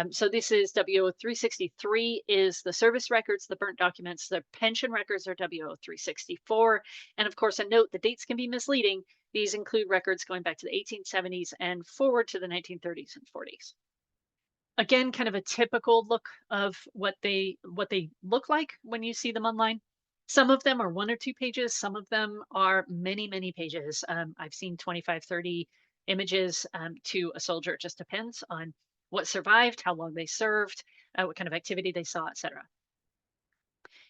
So this is WO363 is the service records, the burnt documents, the pension records are WO364. And of course, a note, the dates can be misleading. These include records going back to the 1870s and forward to the 1930s and 40s. Again, kind of a typical look of what they look like when you see them online. Some of them are 1 or 2 pages. Some of them are many, many pages. I've seen 25, 30 images to a soldier. It just depends on what survived, how long they served, what kind of activity they saw, etc.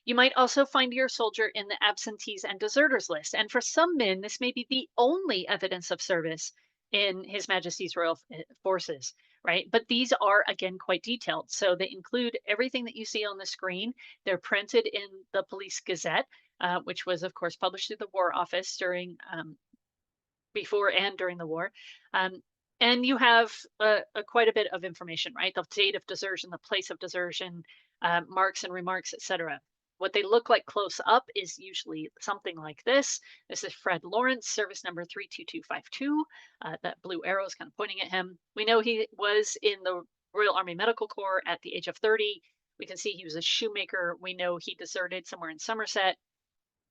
You might also find your soldier in the absentees and deserters list, and for some men, this may be the only evidence of service in His Majesty's Royal Forces, right? But these are, again, quite detailed. So they include everything that you see on the screen. They're printed in the Police Gazette, which was, of course, published through the War Office during before and during the war. Um, and you have quite a bit of information, right? The date of desertion, the place of desertion, marks and remarks, etc. What they look like close up is usually something like this. This is Fred Lawrence, service number 32252. That blue arrow is kind of pointing at him. We know he was in the Royal Army Medical Corps at the age of 30. We can see he was a shoemaker. We know he deserted somewhere in Somerset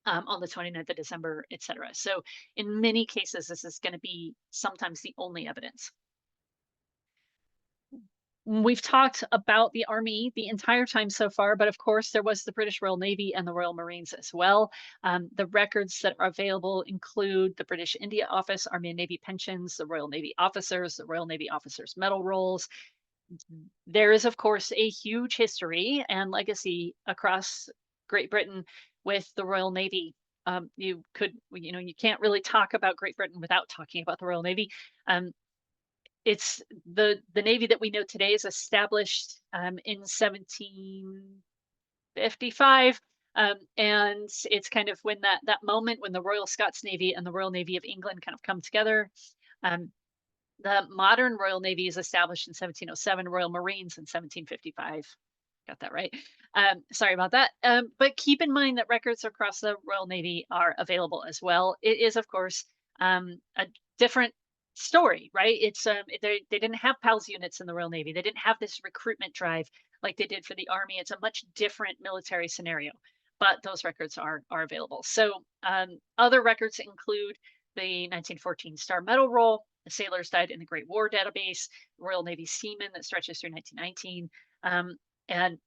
on the 29th of December, etc. So in many cases, this is going to be sometimes the only evidence. We've talked about the Army the entire time so far, but of course, there was the British Royal Navy and the Royal Marines as well. The records that are available include the British India Office, Army and Navy pensions, the Royal Navy officers, the Royal Navy officers' medal rolls. There is, of course, a huge history and legacy across Great Britain with the Royal Navy. You can't really talk about Great Britain without talking about the Royal Navy. It's the Navy that we know today is established in 1755. And it's kind of when that moment when the Royal Scots Navy and the Royal Navy of England kind of come together. Um, the modern Royal Navy is established in 1707, Royal Marines in 1755. Got that right. Sorry about that. But keep in mind that records across the Royal Navy are available as well. It is, of course, a different story, right? They didn't have PALS units in the Royal Navy. They didn't have this recruitment drive like they did for the Army. It's a much different military scenario, but those records are available. So other records include the 1914 Star Medal Roll. The sailors died in the Great War database, Royal Navy seamen that stretches through 1919. And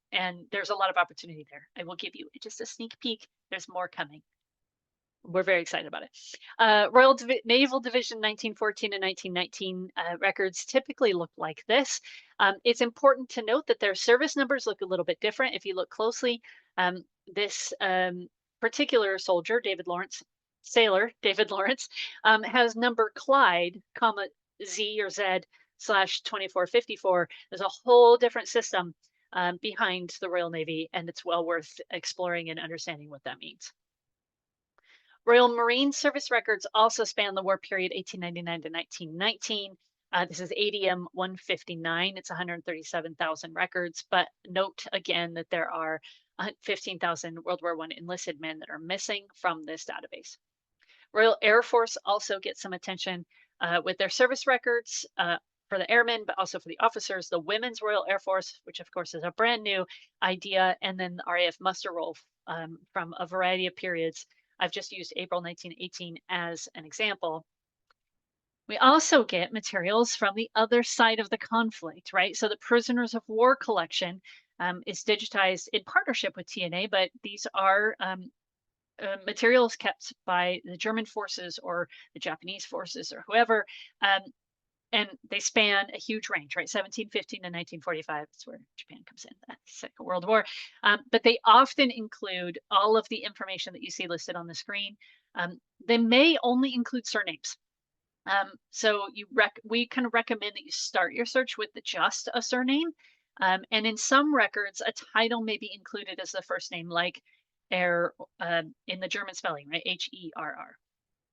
there's a lot of opportunity there. I will give you just a sneak peek. There's more coming. We're very excited about it. Naval Division 1914 and 1919 records typically look like this. It's important to note that their service numbers look a little bit different. If you look closely, this particular soldier, sailor David Lawrence, has number Clyde, comma Z or Z slash 2454. There's a whole different system behind the Royal Navy, and it's well worth exploring and understanding what that means. Royal Marine Service records also span the war period 1899 to 1919. This is ADM 159. It's 137,000 records, but note again that there are 15,000 World War I enlisted men that are missing from this database. Royal Air Force also gets some attention with their service records for the airmen, but also for the officers. The Women's Royal Air Force, which of course is a brand new idea, and then the RAF muster roll from a variety of periods. I've just used April 1918 as an example. We also get materials from the other side of the conflict, right? So the prisoners of war collection is digitized in partnership with TNA, but these are materials kept by the German forces or the Japanese forces or whoever. And they span a huge range, right? 1715 to 1945. That's where Japan comes in, the Second World War. But they often include all of the information that you see listed on the screen. They may only include surnames. So we kind of recommend that you start your search with just a surname. And in some records, a title may be included as the first name, like in the German spelling, right? Herr.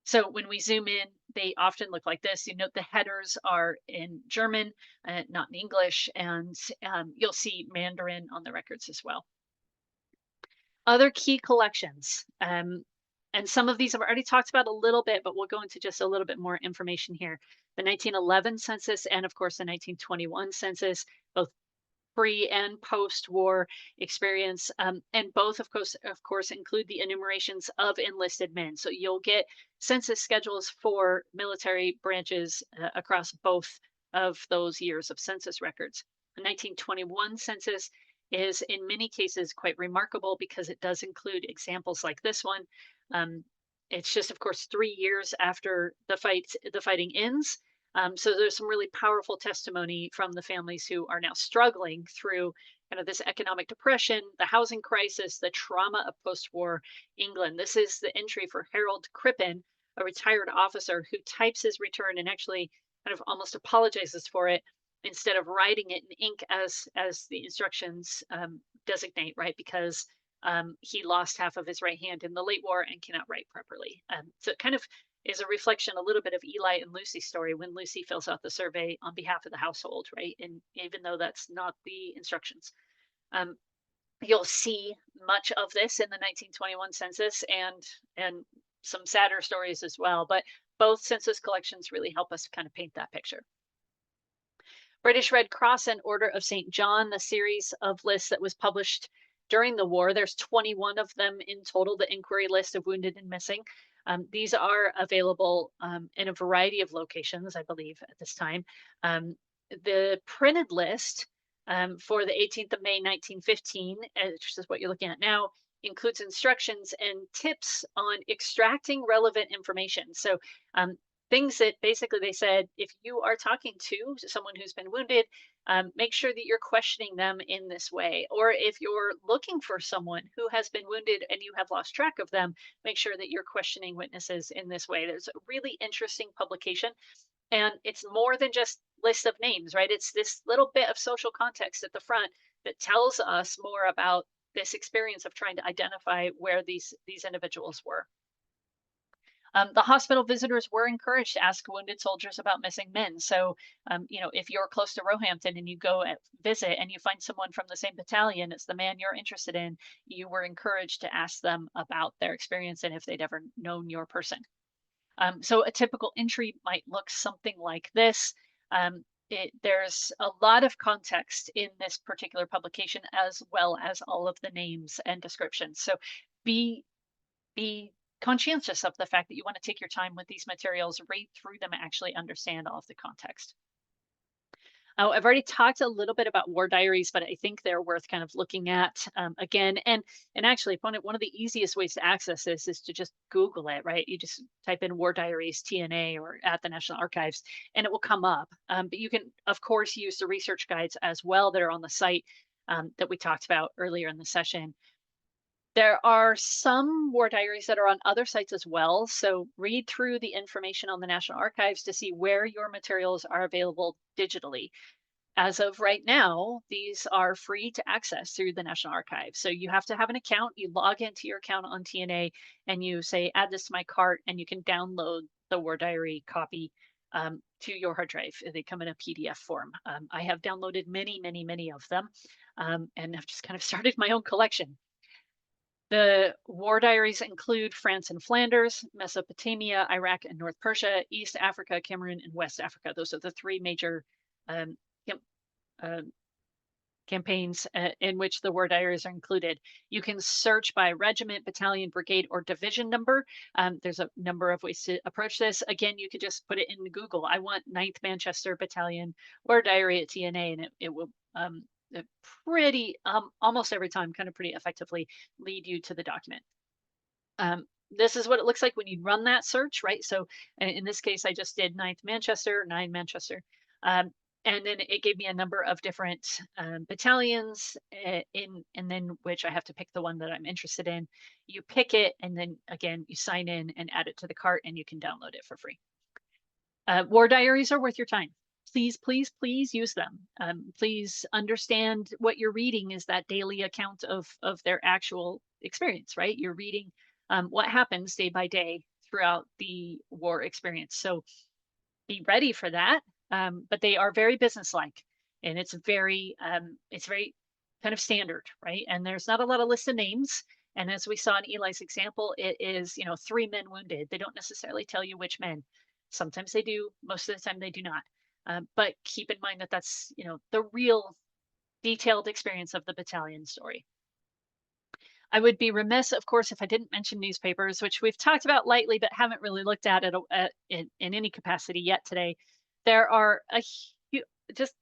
So when we zoom in, they often look like this. You note the headers are in German, not in English, and you'll see Mandarin on the records as well. Other key collections, and some of these I've already talked about a little bit, but we'll go into just a little bit more information here. The 1911 census and of course the 1921 census, both pre and post-war experience, and both of course include the enumerations of enlisted men. So you'll get census schedules for military branches across both of those years of census records. The 1921 census is in many cases quite remarkable because it does include examples like this one. It's just, of course, 3 years after the fighting ends. So there's some really powerful testimony from the families who are now struggling through kind of this economic depression, the housing crisis, the trauma of post-war England. This is the entry for Harold Crippen, a retired officer who types his return and actually kind of almost apologizes for it instead of writing it in ink as the instructions designate, right? Because he lost half of his right hand in the late war and cannot write properly. So it kind of is a reflection a little bit of Eli and Lucy's story when Lucy fills out the survey on behalf of the household, right? And even though that's not the instructions, um, you'll see much of this in the 1921 census and some sadder stories as well. But both census collections really help us kind of paint that picture. British Red Cross and Order of St. John, the series of lists that was published during the war. There's 21 of them in total, the inquiry list of wounded and missing. These are available in a variety of locations, I believe, at this time. The printed list for the 18th of May, 1915, which is what you're looking at now, includes instructions and tips on extracting relevant information. So things that basically they said, if you are talking to someone who's been wounded, make sure that you're questioning them in this way. Or if you're looking for someone who has been wounded and you have lost track of them, make sure that you're questioning witnesses in this way. There's a really interesting publication. And it's more than just list of names, right? It's this little bit of social context at the front that tells us more about this experience of trying to identify where these individuals were. The hospital visitors were encouraged to ask wounded soldiers about missing men. So, if you're close to Roehampton and you go visit and you find someone from the same battalion, it's the man you're interested in, you were encouraged to ask them about their experience and if they'd ever known your person. So a typical entry might look something like this. There's a lot of context in this particular publication, as well as all of the names and descriptions. So be be conscientious of the fact that you want to take your time with these materials, read through them, and actually understand all of the context. Oh, I've already talked a little bit about war diaries, but I think they're worth kind of looking at again. And actually, one of the easiest ways to access this is to just Google it, right? You just type in war diaries TNA or at the National Archives, and it will come up. But you can, of course, use the research guides as well that are on the site that we talked about earlier in the session. There are some war diaries that are on other sites as well. So read through the information on the National Archives to see where your materials are available digitally. As of right now, these are free to access through the National Archives. So you have to have an account. You log into your account on TNA and you say, add this to my cart, and you can download the War Diary copy to your hard drive. They come in a PDF form. I have downloaded many, many, many of them, and I've just kind of started my own collection. The war diaries include France and Flanders, Mesopotamia, Iraq and North Persia, East Africa, Cameroon, and West Africa. Those are the three major um, uh, campaigns in which the war diaries are included. You can search by regiment, battalion, brigade, or division number. There's a number of ways to approach this. Again, you could just put it in Google. I want 9th Manchester Battalion War Diary at TNA, and it will pretty almost every time kind of pretty effectively lead you to the document. This is what it looks like when you run that search, right? So in this case, I just did 9th Manchester, 9 Manchester. And then it gave me a number of different battalions and then which I have to pick the one that I'm interested in. You pick it, and then again, you sign in and add it to the cart, and you can download it for free. War diaries are worth your time. Please, please, please use them. Please understand what you're reading is that daily account of their actual experience, right? You're reading what happens day by day throughout the war experience. So be ready for that. But they are very businesslike, and it's very kind of standard, right? And there's not a lot of list of names. And as we saw in Eli's example, it is 3 men wounded. They don't necessarily tell you which men. Sometimes they do. Most of the time they do not. But keep in mind that that's the real detailed experience of the battalion story. I would be remiss, of course, if I didn't mention newspapers, which we've talked about lightly, but haven't really looked at it in any capacity yet today. There are just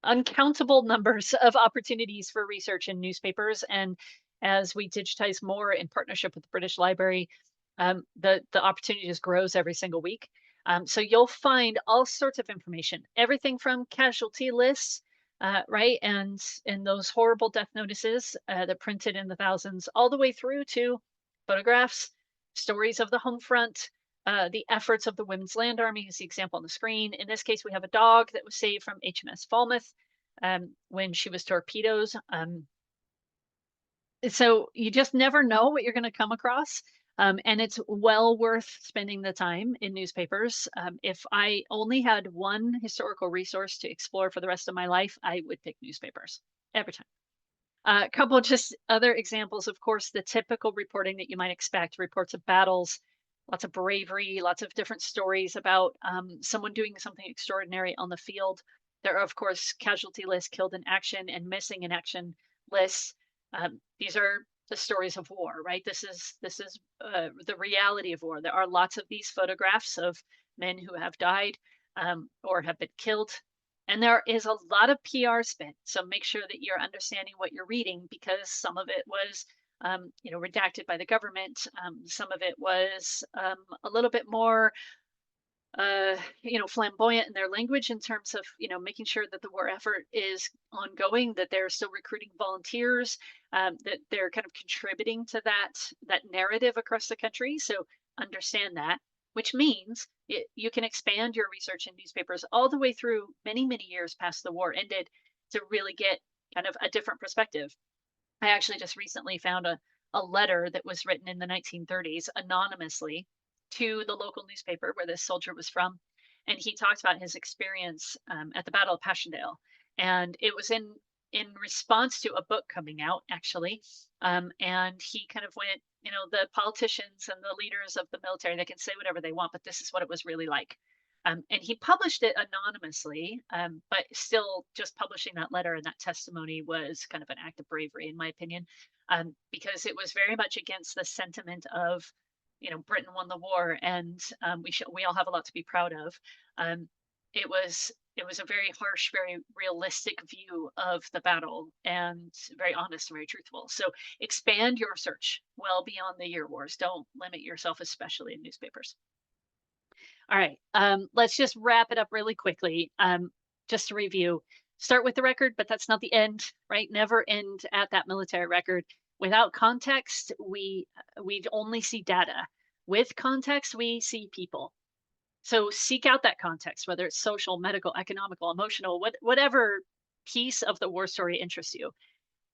uncountable numbers of opportunities for research in newspapers. And as we digitize more in partnership with the British Library, the opportunity just grows every single week. So you'll find all sorts of information, everything from casualty lists, right, and those horrible death notices that printed in the thousands, all the way through to photographs, stories of the home front, the efforts of the Women's Land Army is the example on the screen. In this case, we have a dog that was saved from HMS Falmouth when she was torpedoed. So you just never know what you're going to come across. And it's well worth spending the time in newspapers. If I only had one historical resource to explore for the rest of my life, I would pick newspapers every time. A couple just other examples, of course, the typical reporting that you might expect, reports of battles, lots of bravery, lots of different stories about someone doing something extraordinary on the field. There are, of course, casualty lists, killed in action and missing in action lists. These are the stories of war, right? This is the reality of war. There are lots of these photographs of men who have died or have been killed, and there is a lot of PR spent. So make sure that you're understanding what you're reading, because some of it was, redacted by the government. Some of it was a little bit more flamboyant in their language in terms of, making sure that the war effort is ongoing, that they're still recruiting volunteers, that they're kind of contributing to that narrative across the country. So understand that, which means you can expand your research in newspapers all the way through many, many years past the war ended to really get kind of a different perspective. I actually just recently found a letter that was written in the 1930s anonymously to the local newspaper where this soldier was from. And he talked about his experience at the Battle of Passchendaele. And it was in response to a book coming out, actually. And he kind of went, the politicians and the leaders of the military, they can say whatever they want, but this is what it was really like. And he published it anonymously, but still just publishing that letter and that testimony was kind of an act of bravery, in my opinion, because it was very much against the sentiment of, Britain won the war and we all have a lot to be proud of. Um, it was a very harsh, very realistic view of the battle, and very honest and very truthful. So expand your search well beyond the year wars. Don't limit yourself, especially in newspapers. All right, let's just wrap it up really quickly. Just to review, start with the record, but that's not the end, right? Never end at that military record. Without context, we only see data. With context, we see people. So seek out that context, whether it's social, medical, economical, emotional, whatever piece of the war story interests you.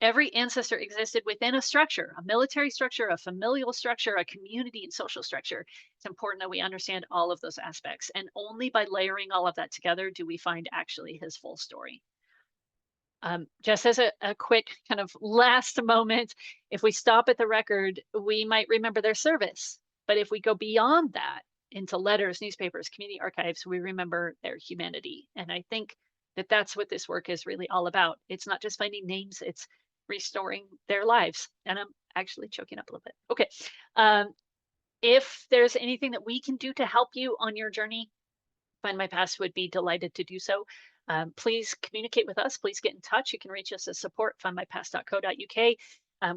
Every ancestor existed within a structure, a military structure, a familial structure, a community and social structure. It's important that we understand all of those aspects. And only by layering all of that together do we find actually his full story. Just as a quick kind of last moment, if we stop at the record, we might remember their service. But if we go beyond that into letters, newspapers, community archives, we remember their humanity. And I think that that's what this work is really all about. It's not just finding names, it's restoring their lives. And I'm actually choking up a little bit. Okay. If there's anything that we can do to help you on your journey, Findmypast would be delighted to do so. Please communicate with us. Please get in touch. You can reach us at support@findmypast.co.uk.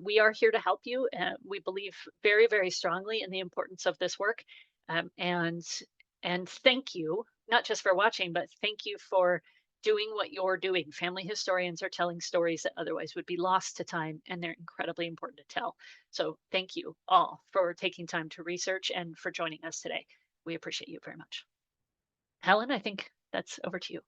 We are here to help you. We believe very, very strongly in the importance of this work. And thank you, not just for watching, but thank you for doing what you're doing. Family historians are telling stories that otherwise would be lost to time, and they're incredibly important to tell. So thank you all for taking time to research and for joining us today. We appreciate you very much. Helen, I think that's over to you.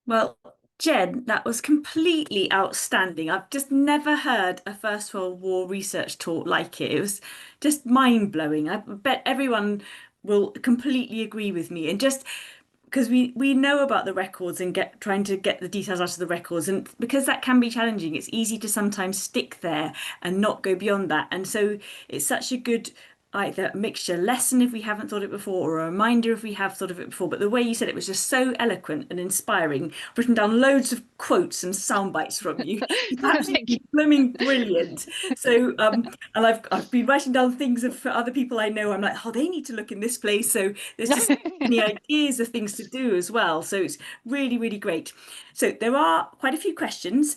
Well, Jen, that was completely outstanding. I've just never heard a First World War research talk like it. It was just mind-blowing. I bet everyone will completely agree with me. And just because we know about the records and trying to get the details out of the records, and because that can be challenging, it's easy to sometimes stick there and not go beyond that. And so it's such a good either mixture lesson if we haven't thought it before, or a reminder if we have thought of it before. But the way you said it was just so eloquent and inspiring. I've written down loads of quotes and sound bites from you. It's Thank you. absolutely blooming brilliant. So and I've been writing down things for other people I know. I'm like, oh, they need to look in this place. So there's just any ideas of things to do as well. So it's really, really great. So there are quite a few questions.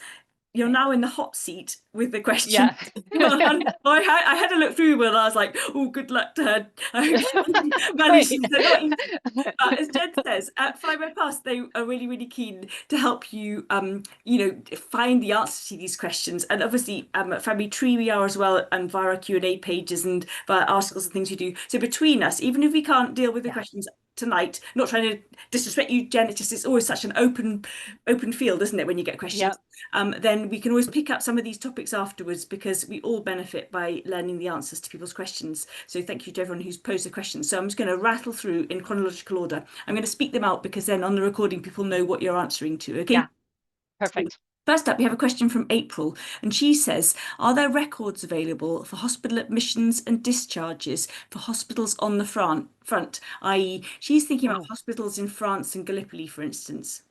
you're Okay. now in the hot seat with the question. Yeah. Well, and I had a look through them and I was like, oh, good luck to her. I hope she Great. manages. They're not easy. But as Jen says, at Findmypast, they are really, really keen to help you, find the answers to these questions. And obviously, at Family Tree, we are as well, and via our Q&A pages and via articles and things we do. So between us, even if we can't deal with the Yeah. questions tonight, not trying to disrespect you, Jen, it's always such an open field, isn't it, when you get questions? Yeah. Then we can always pick up some of these topics afterwards because we all benefit by learning the answers to people's questions. So thank you to everyone who's posed the questions. So I'm just going to rattle through in chronological order. I'm going to speak them out because then on the recording, people know what you're answering to. Okay. Yeah. So Perfect. first up, we have a question from April, and she says, are there records available for hospital admissions and discharges for hospitals on the front, i.e., she's thinking about Oh. hospitals in France and Gallipoli, for instance.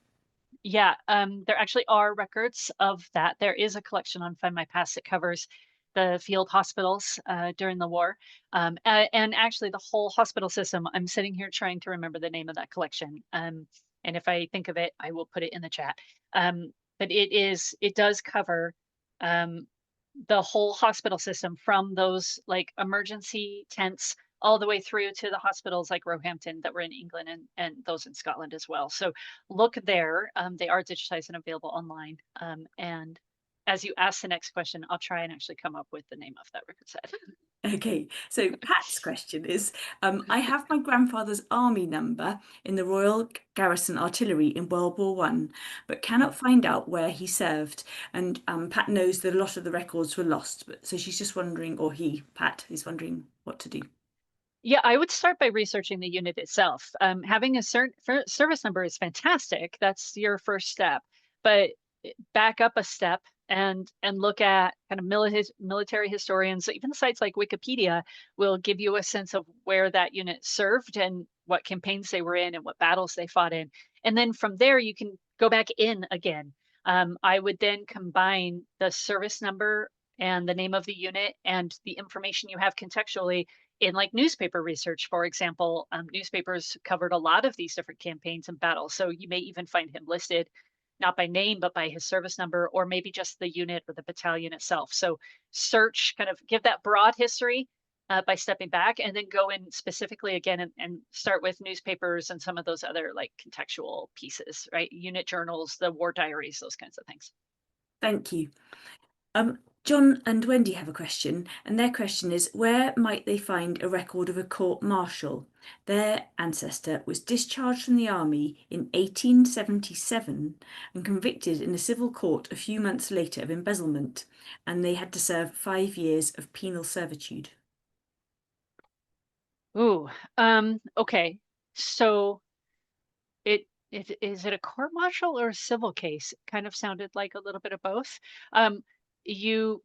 Yeah, there actually are records of that. There is a collection on Find My Past that covers the field hospitals during the war. And actually, the whole hospital system. I'm sitting here trying to remember the name of that collection. And if I think of it, I will put it in the chat. But it does cover um, the whole hospital system from those like emergency tents all the way through to the hospitals like Roehampton that were in England and those in Scotland as well. So look there. They are digitized and available online. And as you ask the next question, I'll try and actually come up with the name of that record set. Okay, so Pat's question is, I have my grandfather's army number in the Royal Garrison Artillery in World War One, but cannot find out where he served. And Pat knows that a lot of the records were lost, but so she's just wondering, or Pat, is wondering what to do. Yeah, I would start by researching the unit itself. Having a service number is fantastic. That's your first step. But back up a step and look at kind of military historians, even sites like Wikipedia will give you a sense of where that unit served and what campaigns they were in and what battles they fought in. And then from there, you can go back in again. I would then combine the service number and the name of the unit and the information you have contextually in like newspaper research, for example. Newspapers covered a lot of these different campaigns and battles. So you may even find him listed not by name, but by his service number, or maybe just the unit or the battalion itself. So search, kind of give that broad history by stepping back and then go in specifically again and start with newspapers and some of those other like contextual pieces, right? Unit journals, the war diaries, those kinds of things. Thank you. John and Wendy have a question, and their question is, where might they find a record of a court martial? Their ancestor was discharged from the army in 1877 and convicted in a civil court a few months later of embezzlement, and they had to serve 5 years of penal servitude. Ooh, okay. So it is it a court martial or a civil case? It kind of sounded like a little bit of both. Um, you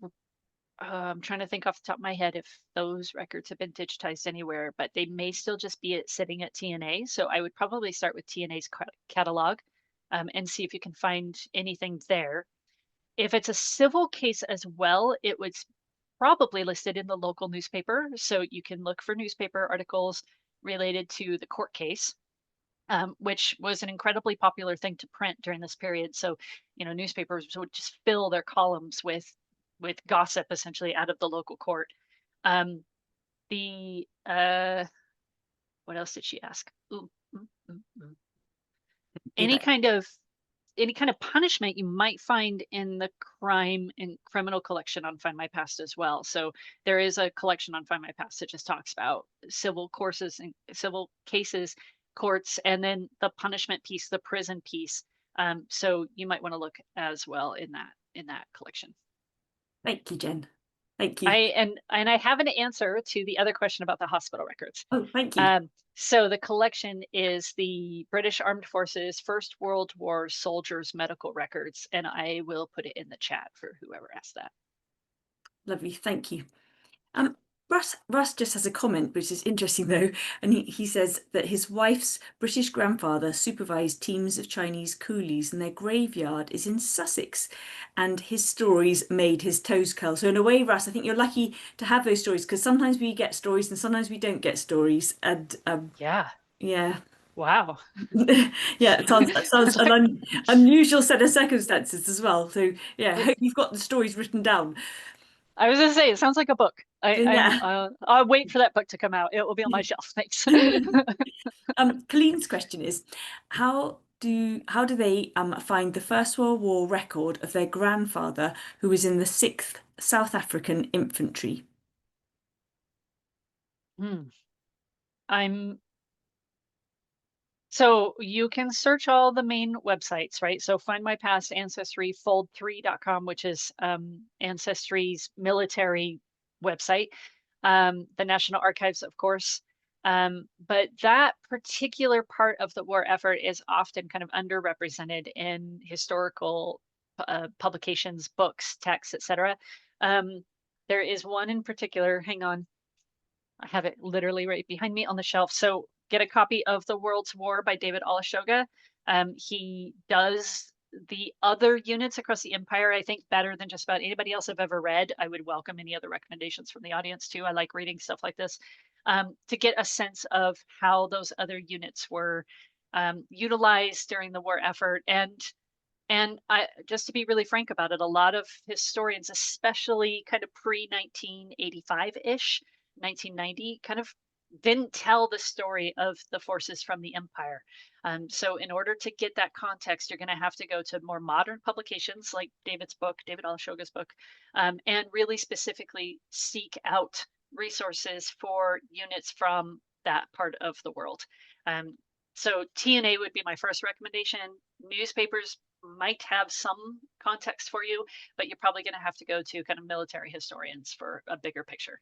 I'm trying to think off the top of my head if those records have been digitized anywhere, but they may still just be sitting at TNA. So I would probably start with TNA's catalog and see if you can find anything there. If it's a civil case as well, it was probably listed in the local newspaper. So you can look for newspaper articles related to the court case. Which was an incredibly popular thing to print during this period. So, newspapers would just fill their columns with gossip essentially out of the local court. Um, the what else did she ask? Ooh, Do any that. kind of any kind of punishment you might find in the crime and criminal collection on Find My Past as well. So there is a collection on Find My Past that just talks about civil courses and civil cases, courts, and then the punishment piece, the prison piece. So you might want to look as well in that collection. Thank you, Jen. Thank you. And I have an answer to the other question about the hospital records. Oh, thank you. So the collection is the British Armed Forces First World War Soldiers Medical Records, and I will put it in the chat for whoever asked that. Lovely. Thank you. Russ just has a comment, which is interesting though, and he says that his wife's British grandfather supervised teams of Chinese coolies, and their graveyard is in Sussex, and his stories made his toes curl. So in a way, Russ, I think you're lucky to have those stories because sometimes we get stories and sometimes we don't get stories, and Yeah. yeah. Wow. Yeah, it sounds It's an like, unusual set of circumstances as well. So yeah, I it, hope you've got the stories written down. I was gonna say it sounds like a book. Yeah. I'll wait for that book to come out. It will be on my shelf. Thanks. Colleen's question is, how do they find the First World War record of their grandfather who was in the 6th South African Infantry? Hmm. I'm So you can search all the main websites, right? So Find My Past, Ancestry, fold3.com, which is Ancestry's military website, the National Archives, of course. But that particular part of the war effort is often kind of underrepresented in historical publications, books, texts, etc. Um, there is one in particular, hang on, I have it literally right behind me on the shelf. So get a copy of The World's War by David Olashoga. He does the other units across the empire, I think, better than just about anybody else I've ever read. I would welcome any other recommendations from the audience too. I like reading stuff like this to get a sense of how those other units were utilized during the war effort. And I, just to be really frank about it, a lot of historians, especially kind of pre 1985-ish, 1990, kind of didn't tell the story of the forces from the empire. So in order to get that context, you're going to have to go to more modern publications like David's book, David Olashoga's book, and really specifically seek out resources for units from that part of the world. Um, so TNA would be my first recommendation. Newspapers might have some context for you, but you're probably going to have to go to kind of military historians for a bigger picture.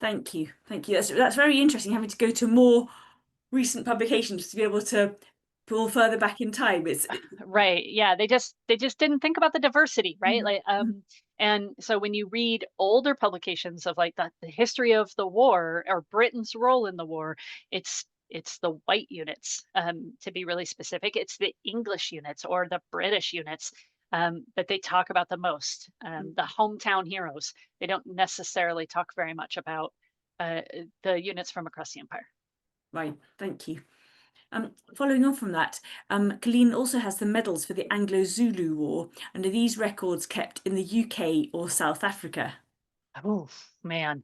Thank you, thank you. That's very interesting. Having to go to more recent publications to be able to pull further back in time. Right. Yeah, they just didn't think about the diversity, right? Like and so when you read older publications of like the history of the war or Britain's role in the war, it's the white units, to be really specific. It's the English units or the British units that they talk about the most. The hometown heroes. They don't necessarily talk very much about uh, the units from across the empire. Right, thank you. Following on from that, Colleen also has the medals for the Anglo-Zulu War, and are these records kept in the UK or South Africa? Oh man.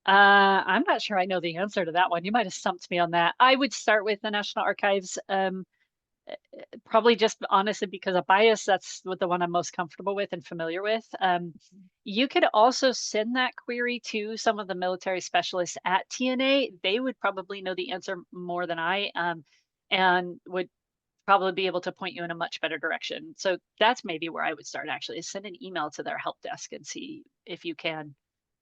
I'm not sure I know the answer to that one. You might have stumped me on that. I would start with the National Archives, probably just honestly because of bias. That's what the one I'm most comfortable with and familiar with. You could also send that query to some of the military specialists at TNA. They would probably know the answer more than I, and would probably be able to point you in a much better direction. So that's maybe where I would start actually, is send an email to their help desk and see if you can,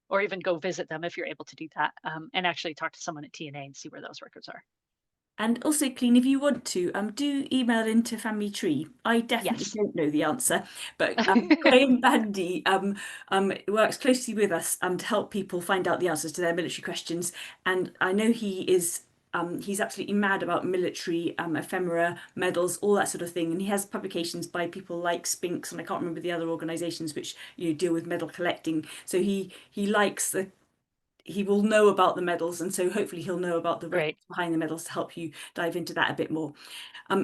or even go visit them if you're able to do that, and actually talk to someone at TNA and see where those records are. And also, Colleen, if you want to, do email into Family Tree. I definitely Yes. don't know the answer, but Graham Bandy works closely with us to help people find out the answers to their military questions. And I know he's absolutely mad about military ephemera, medals, all that sort of thing. And he has publications by people like Spinks, and I can't remember the other organisations which deal with medal collecting. So he likes he will know about the medals, and so hopefully he'll know about the records Great. behind the medals to help you dive into that a bit more.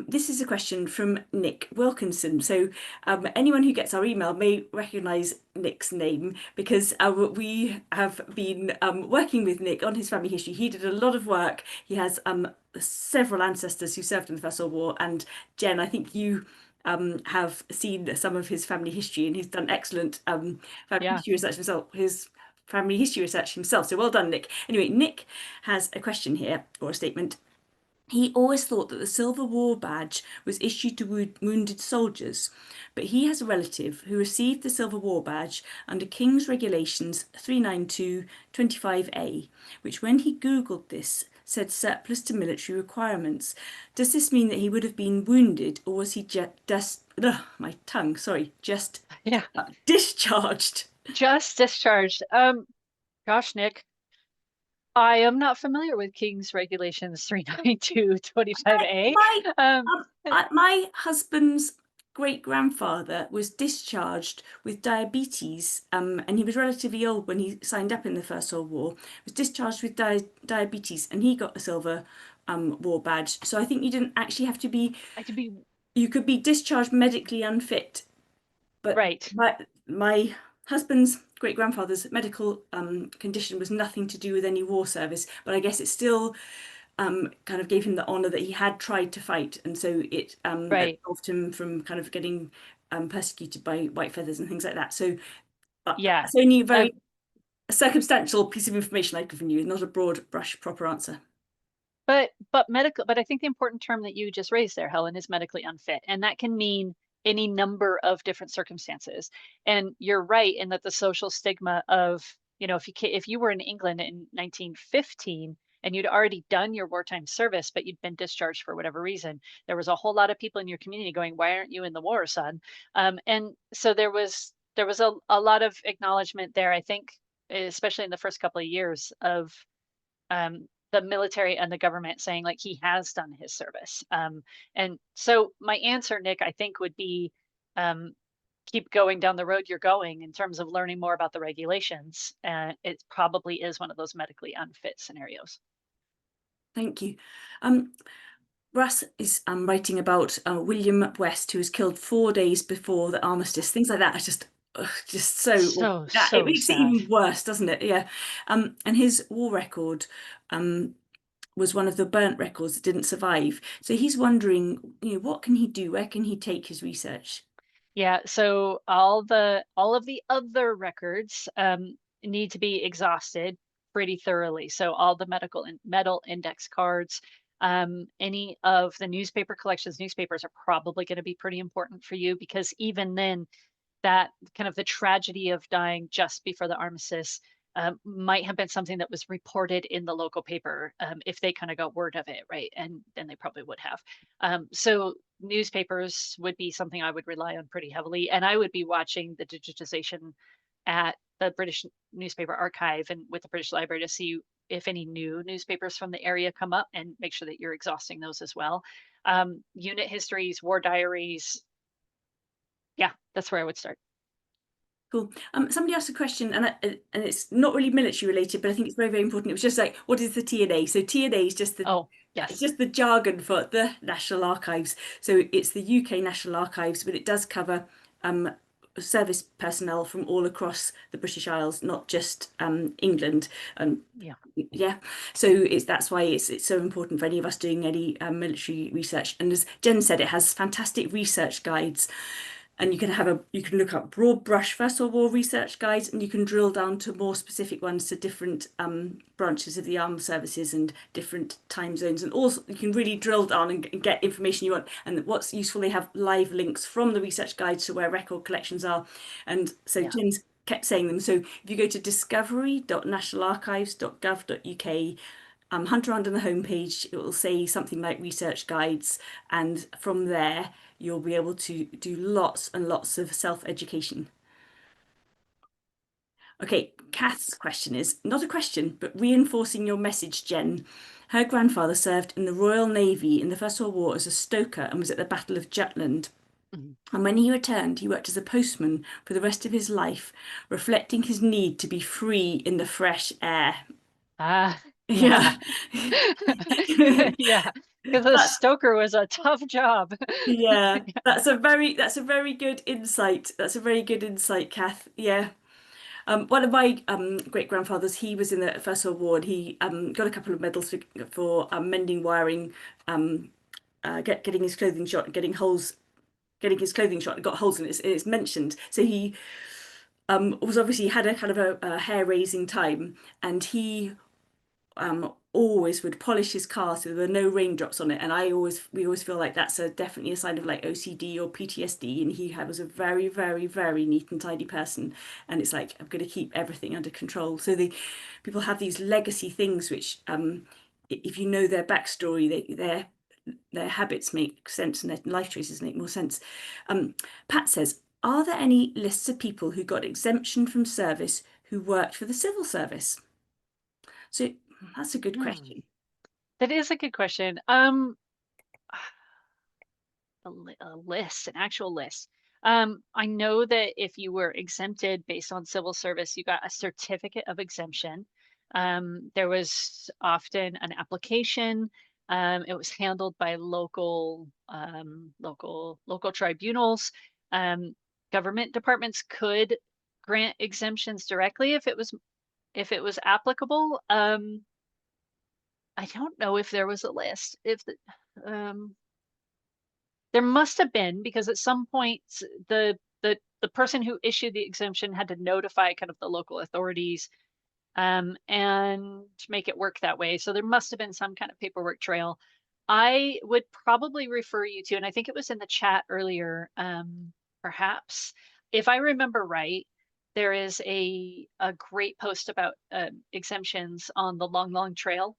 This is a question from Nick Wilkinson. So anyone who gets our email may recognise Nick's name because we have been working with Nick on his family history. He did a lot of work. He has several ancestors who served in the First World War, and Jen, I think you have seen some of his family history, and he's done excellent family Yeah. history research himself. His family history research himself. So well done, Nick. Anyway, Nick has a question here or a statement. He always thought that the Silver War Badge was issued to wounded soldiers, but he has a relative who received the Silver War Badge under King's Regulations 392-25A, which when he Googled this said surplus to military requirements. Does this mean that he would have been wounded, or was he just, my tongue, sorry, just Yeah. discharged? Just discharged. Gosh, Nick, I am not familiar with King's Regulations 392-25A. My Um, my husband's great grandfather was discharged with diabetes, and he was relatively old when he signed up in the First World War. Was discharged with diabetes, and he got a silver war badge. So I think you didn't actually have to be, I could be you could be discharged medically unfit, but right. my husband's great grandfather's medical condition was nothing to do with any war service, but I guess it still kind of gave him the honour that he had tried to fight, and so it Right. absolved him from kind of getting persecuted by white feathers and things like that. So Yeah. that's only a Um, very circumstantial piece of information I've given you, not a broad brush proper answer. but I think the important term that you just raised there, Helen, is medically unfit, and that can mean any number of different circumstances. And you're right in that the social stigma of, if you were in England in 1915 and you'd already done your wartime service, but you'd been discharged for whatever reason, there was a whole lot of people in your community going, "Why aren't you in the war, son?" And so there was a lot of acknowledgement there, I think, especially in the first couple of years of the military and the government saying like he has done his service. And so my answer, Nick, I think would be um, keep going down the road you're going in terms of learning more about the regulations. It probably is one of those medically unfit scenarios. Thank you. Um, Russ is writing about William West, who was killed 4 days before the armistice. Things like that are just just so awful. So, That it so makes it sad. even worse, doesn't it? Yeah. And his war record um, was one of the burnt records that didn't survive. So he's wondering, what can he do? Where can he take his research? Yeah, so all of the other records need to be exhausted pretty thoroughly. So all the metal index cards, any of the newspaper collections, newspapers are probably going to be pretty important for you because even then, that kind of the tragedy of dying just before the armistice might have been something that was reported in the local paper if they kind of got word of it, right? And then they probably would have. So newspapers would be something I would rely on pretty heavily, and I would be watching the digitization at the British Newspaper Archive and with the British Library to see if any new newspapers from the area come up and make sure that you're exhausting those as well. Unit histories, war diaries, yeah, that's where I would start. Cool. Somebody asked a question, and it's not really military related, but I think it's very, very important. It was just like, what is the TNA? So TNA is Oh, yes. just the jargon for the National Archives. So it's the UK National Archives, but it does cover um, service personnel from all across the British Isles, not just England. Um, Yeah. yeah, so that's why it's so important for any of us doing any military research. And as Jen said, it has fantastic research guides, and you can look up broad brush First World War research guides, and you can drill down to more specific ones to different branches of the armed services and different time zones, and also you can really drill down and get information you want. And what's useful, they have live links from the research guides to where record collections are, and so Yeah. Jen's kept saying them. So if you go to discovery.nationalarchives.gov.uk, hunt around on the homepage, it will say something like research guides, and from there you'll be able to do lots and lots of self-education. Okay, Kath's question is not a question, but reinforcing your message, Jen. Her grandfather served in the Royal Navy in the First World War as a stoker and was at the Battle of Jutland. Mhm. And when he returned, he worked as a postman for the rest of his life, reflecting his need to be free in the fresh air. Ah, Yeah. yeah. Yeah. Because a That's stoker was a tough job. Yeah, that's a very good insight. That's a very good insight, Kath. Yeah. One of my great grandfathers, he was in the First World War, and he got a couple of medals for mending wiring, getting his clothing shot, getting his clothing shot, and got holes in it. It's mentioned. So he was obviously had a kind of a hair-raising time, and he always would polish his car so there were no raindrops on it. And we always feel like that's definitely a sign of like OCD or PTSD. And was a very, very, very neat and tidy person. And it's like, I'm going to keep everything under control. So the people have these legacy things which, if you know their backstory, their habits make sense and their life choices make more sense. Pat says, are there any lists of people who got exemption from service who worked for the civil service? So that's a good Hmm. question. That is a good question. A list, an actual list. I know that if you were exempted based on civil service, you got a certificate of exemption. There was often an application. It was handled by local tribunals. Um, Government departments could grant exemptions directly if it was applicable. I don't know if there was a list. Um, there must have been, because at some point the person who issued the exemption had to notify kind of the local authorities, and make it work that way. So there must have been some kind of paperwork trail. I would probably refer you to, and I think it was in the chat earlier, perhaps, if I remember right, there is a great post about exemptions on the Long Long Trail.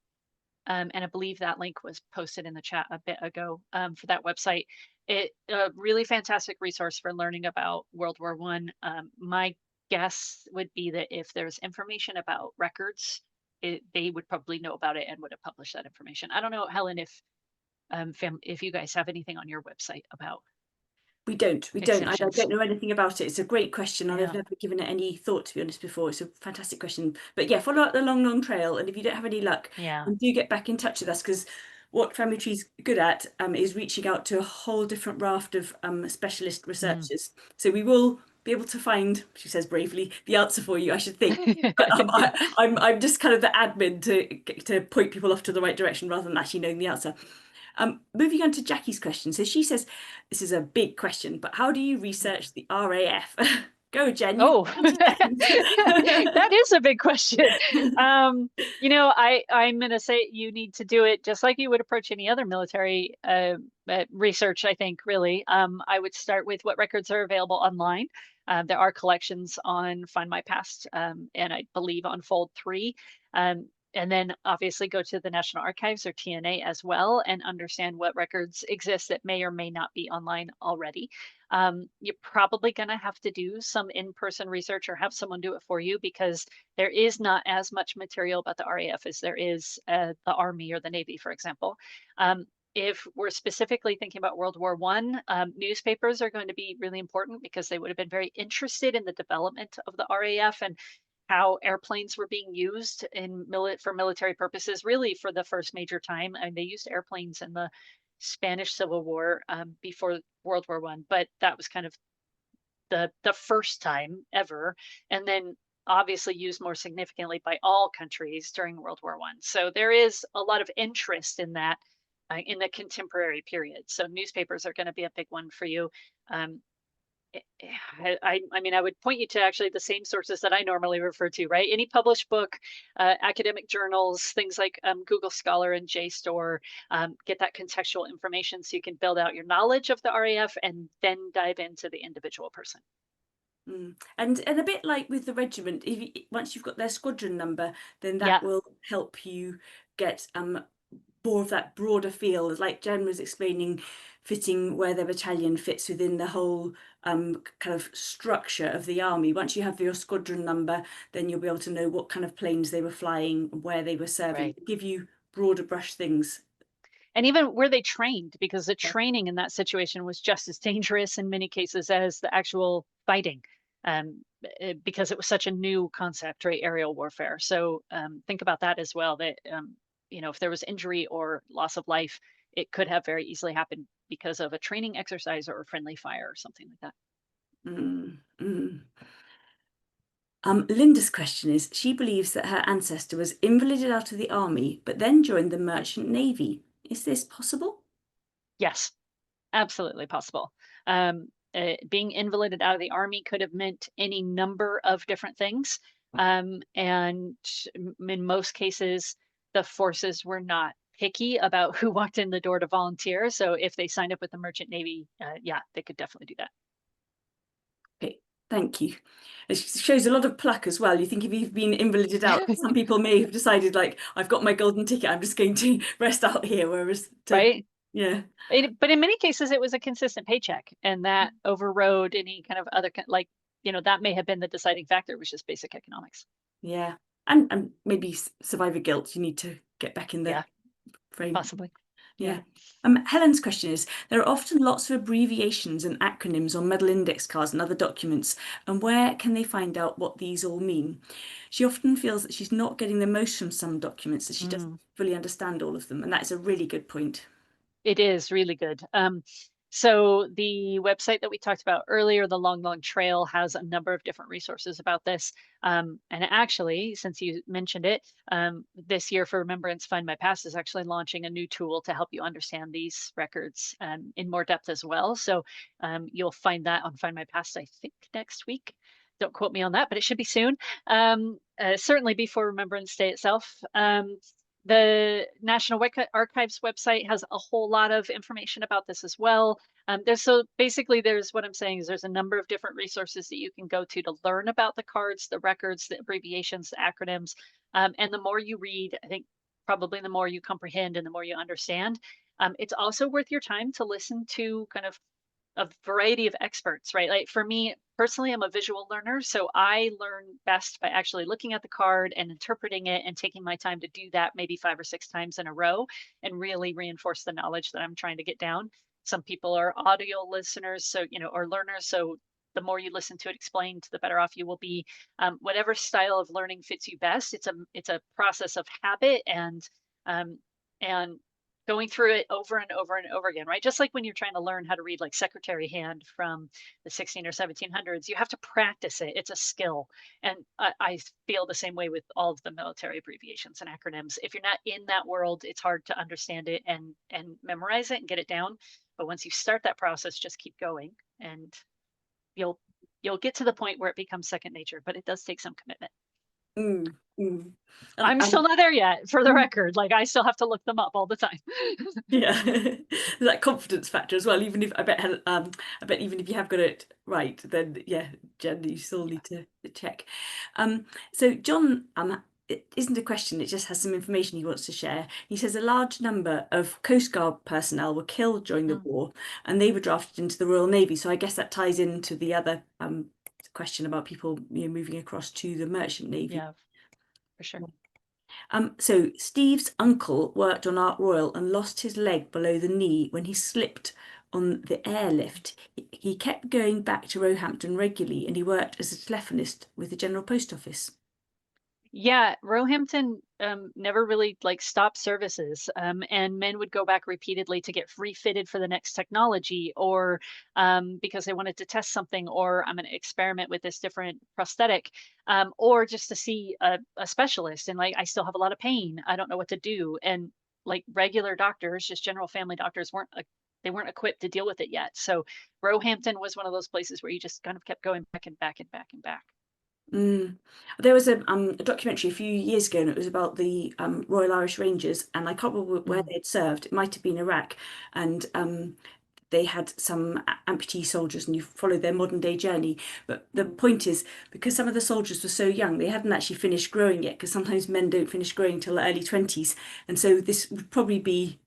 And I believe that link was posted in the chat a bit ago, for that website. It a really fantastic resource for learning about World War One. My guess would be that if there's information about records, they would probably know about it and would have published that information. I don't know, Helen, if you guys have anything on your website about We don't. We don't. I exemptions. don't know anything about it. It's a great question, and I've Yeah, never given it any thought, to be honest, before. It's a fantastic question. But yeah, follow up the long, long trail. And if you don't have any luck, yeah. then do get back in touch with us, because what Family Tree's good at is reaching out to a whole different raft of specialist Mm. researchers. So we will be able to find, she says bravely, the answer for you, I should think. But I'm just kind of the admin to point people off to the right direction rather than actually knowing the answer. Moving on to Jackie's question. So she says, this is a big question, but how do you research the RAF? Go, Jen, you've Oh, got 20 seconds. that is a big question. I'm gonna say you need to do it just like you would approach any other military research. I think really, I would start with what records are available online. There are collections on Findmypast, and I believe on Fold 3. And then obviously go to the National Archives or TNA as well and understand what records exist that may or may not be online already. You're probably going to have to do some in-person research or have someone do it for you, because there is not as much material about the RAF as there is the Army or the Navy, for example. If we're specifically thinking about World War One, newspapers are going to be really important because they would have been very interested in the development of the RAF and how airplanes were being used for military purposes, really for the first major time. And they used airplanes in the Spanish Civil War, before World War One, but that was kind of the first time ever, and then obviously used more significantly by all countries during World War One. So there is a lot of interest in that, in the contemporary period. So newspapers are going to be a big one for you. Um, I mean, I would point you to actually the same sources that I normally refer to, right? Any published book, academic journals, things like Google Scholar and JSTOR. Get that contextual information so you can build out your knowledge of the RAF and then dive into the individual person. And a bit like with the regiment, if once you've got their squadron number, then that Yeah, will help you get more of that broader feel. Like Jen was explaining, fitting where their battalion fits within the whole kind of structure of the army. Once you have your squadron number, then you'll be able to know what kind of planes they were flying, where they were serving, right. give you broader brush things. And even where they trained, because the Yeah. training in that situation was just as dangerous in many cases as the actual fighting, because it was such a new concept, right? Aerial warfare. So think about that as well. That if there was injury or loss of life, it could have very easily happened because of a training exercise or a friendly fire or something like that. Mm, mm. Linda's question is, she believes that her ancestor was invalided out of the army, but then joined the merchant navy. Is this possible? Yes, absolutely possible. Being invalided out of the army could have meant any number of different things. And in most cases, the forces were not picky about who walked in the door to volunteer. So if they signed up with the Merchant Navy, yeah, they could definitely do that. Okay, thank you. It shows a lot of pluck as well. You think if you've been invalided out, some people may have decided, like, I've got my golden ticket, I'm just going to rest out here, whereas to, Right. yeah, But in many cases, it was a consistent paycheck, and that overrode any kind of other, like, that may have been the deciding factor, it was just basic economics. yeah. And maybe survivor guilt, you need to get back in the Yeah, frame. possibly. Yeah. Yeah. Helen's question is, there are often lots of abbreviations and acronyms on medal index cards and other documents, and where can they find out what these all mean? She often feels that she's not getting the most from some documents, that she doesn't Mm. fully understand all of them, and that is a really good point. It is really good. So the website that we talked about earlier, the Long Long Trail, has a number of different resources about this. And actually, since you mentioned it, this year for Remembrance Find My Past is actually launching a new tool to help you understand these records in more depth as well. So you'll find that on Find My Past, I think, next week. Don't quote me on that, but it should be soon. Certainly before Remembrance Day itself. The National Archives website has a whole lot of information about this as well. There's what I'm saying is there's a number of different resources that you can go to learn about the cards, the records, the abbreviations, the acronyms. And the more you read, I think probably the more you comprehend and the more you understand. It's also worth your time to listen to kind of a variety of experts, right? Like for me personally, I'm a visual learner, so I learn best by actually looking at the card and interpreting it and taking my time to do that maybe 5 or 6 times in a row and really reinforce the knowledge that I'm trying to get down. Some people are audio listeners, so or learners, so the more you listen to it explained, the better off you will be. Whatever style of learning fits you best. It's a process of habit um, and going through it over and over and over again, right? Just like when you're trying to learn how to read like secretary hand from the 16 or 1700s, you have to practice it. It's a skill. And I feel the same way with all of the military abbreviations and acronyms. If you're not in that world, it's hard to understand it and memorize it and get it down. But once you start that process, just keep going and you'll you'll get to the point where it becomes second nature, but it does take some commitment. Mm, mm. And, I'm still not there yet, for the record. Like I still have to look them up all the time. yeah, that confidence factor as well. Even if I bet even if you have got it right, then yeah, Jen, you still need to check. So John, it isn't a question; it just has some information he wants to share. He says a large number of Coast Guard personnel were killed during the Mm, war, and they were drafted into the Royal Navy. So I guess that ties into the other question about people, moving across to the Merchant Navy. yeah, for sure. So Steve's uncle worked on Ark Royal and lost his leg below the knee when he slipped on the airlift. He kept going back to Roehampton regularly and he worked as a telephonist with the General Post Office. Yeah, Roehampton never really like stopped services, and men would go back repeatedly to get refitted for the next technology, or because they wanted to test something, or I'm going to experiment with this different prosthetic, or just to see a specialist. And like, I still have a lot of pain. I don't know what to do. And like regular doctors, just general family doctors, they weren't equipped to deal with it yet. So Roehampton was one of those places where you just kind of kept going back and back and back and back. Mm. There was a documentary a few years ago, and it was about the Royal Irish Rangers, and I can't remember where Mm, they'd served. It might have been Iraq, and they had some amputee soldiers, and you follow their modern day journey. But the point is, because some of the soldiers were so young, they hadn't actually finished growing yet. Because sometimes men don't finish growing till the early 20s, and so this would probably be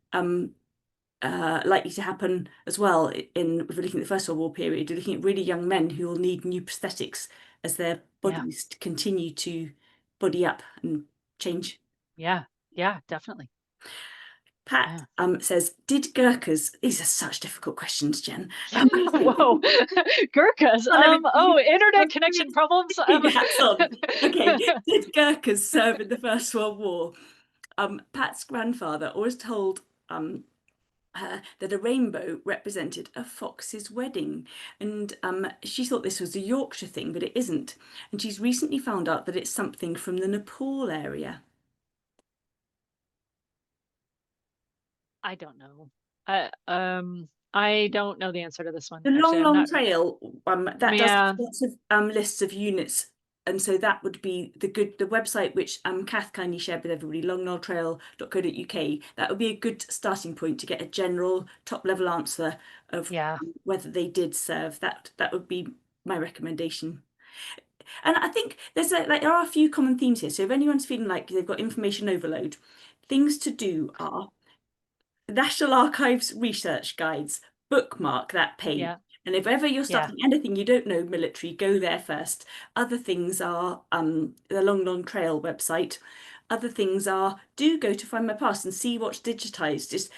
likely to happen as well if we're looking at the First World War period. You're looking at really young men who will need new prosthetics as their yeah. bodies continue to body up and change. Yeah. Yeah, definitely. Pat Yeah. says, "Did Gurkhas?" These are such difficult questions, Jen. Whoa. Gurkhas. Well, let me Oh, let internet me connection problems. keep your hats on. Okay, did Gurkhas serve in the First World War? Pat's grandfather always told that a rainbow represented a fox's wedding. And she thought this was a Yorkshire thing, but it isn't. And she's recently found out that it's something from the Nepal area. I don't know. I don't know the answer to this one. The Actually, Long I'm Long not. Trail, that does have Yeah. lots of lists of units. And so that would be the website which Kath kindly shared with everybody, longlongtrail.co.uk. That would be a good starting point to get a general top level answer of Yeah. whether they did serve. That would be my recommendation. And I think there are a few common themes here. So if anyone's feeling like they've got information overload, things to do are National Archives research guides, bookmark that page. Yeah. And if ever you're Yeah. starting anything you don't know military, go there first. Other things are the Long Long Trail website. Other things are do go to Find My Past and see what's digitized. Just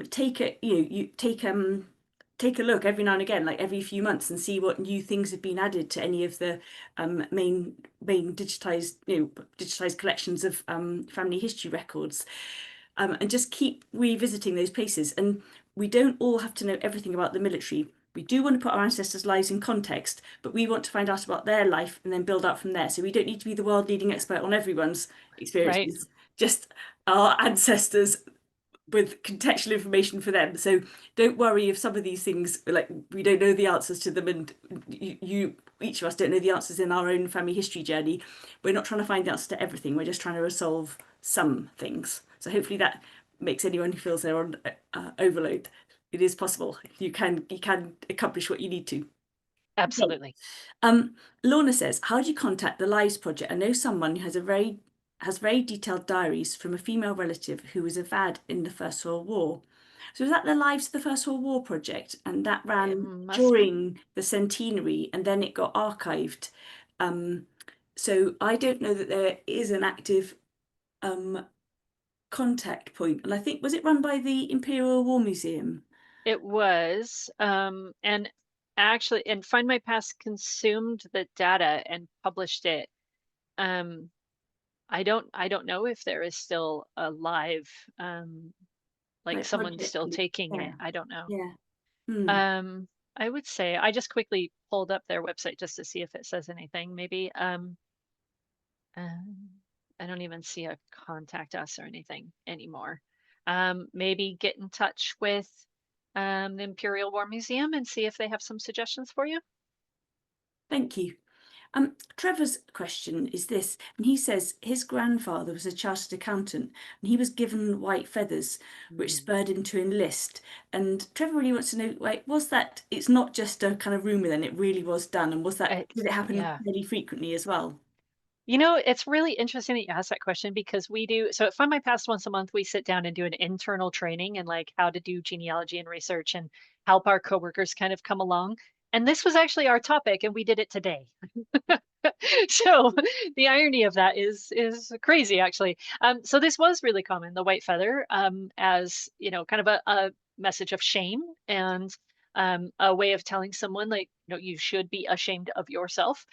take a you take a look every now and again, like every few months, and see what new things have been added to any of the main digitized collections of family history records, and just keep revisiting those places. And we don't all have to know everything about the military. We do want to put our ancestors' lives in context, but we want to find out about their life and then build out from there. So we don't need to be the world leading expert on everyone's Right. experiences, just our ancestors with contextual information for them. So don't worry if some of these things, like, we don't know the answers to them, and each of us don't know the answers in our own family history journey. We're not trying to find the answer to everything. We're just trying to resolve some things. So hopefully that makes anyone who feels they're on overload. It is possible. You can accomplish what you need to. Okay. Absolutely. Um, Lorna says, how do you contact the Lives Project? I know someone who has very detailed diaries from a female relative who was a VAD in the First World War. So was that the Lives of the First World War project? And that It ran must be. during the centenary, and then it got archived. Um, so I don't know that there is an active um, contact point. And I think, was it run by the Imperial War Museum? It was. And actually, and Find My Past consumed the data and published it. Um, I don't know if there is still a live, like Like someone project still group. taking Yeah, it. I don't know. yeah. Hmm. Um, I would say I just quickly pulled up their website just to see if it says anything. Maybe um, I don't even see a contact us or anything anymore. Maybe get in touch with the Imperial War Museum and see if they have some suggestions for you. Thank you. Trevor's question is this, and he says his grandfather was a chartered accountant and he was given white feathers, which Mm. spurred him to enlist. And Trevor really wants to know, like, was that, it's not just a kind of rumor then, it really was done, and was that, It's did it happen yeah. really frequently as well? It's really interesting that you asked that question because we do so at Find My Past once a month, we sit down and do an internal training and like how to do genealogy and research and help our coworkers kind of come along. And this was actually our topic, and we did it today. So the irony of that is crazy actually. So this was really common, the white feather, as kind of a message of shame and a way of telling someone like, you should be ashamed of yourself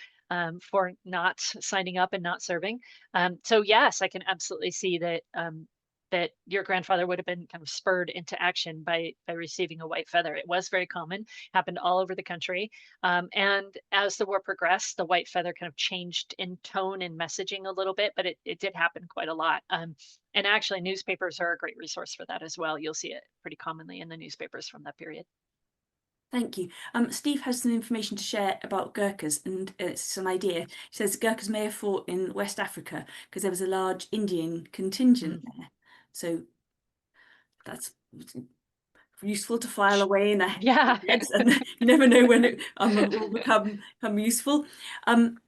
for not signing up and not serving. So yes, I can absolutely see that that your grandfather would have been kind of spurred into action by receiving a white feather. It was very common, happened all over the country. And as the war progressed, the white feather kind of changed in tone and messaging a little bit, but it did happen quite a lot. And actually, newspapers are a great resource for that as well. You'll see it pretty commonly in the newspapers from that period. Thank you. Steve has some information to share about Gurkhas, and it's an idea. He says Gurkhas may have fought in West Africa because there was a large Indian contingent Mm. there. So that's useful to file away in a Yeah. heads, and you never know when it will become useful. Um,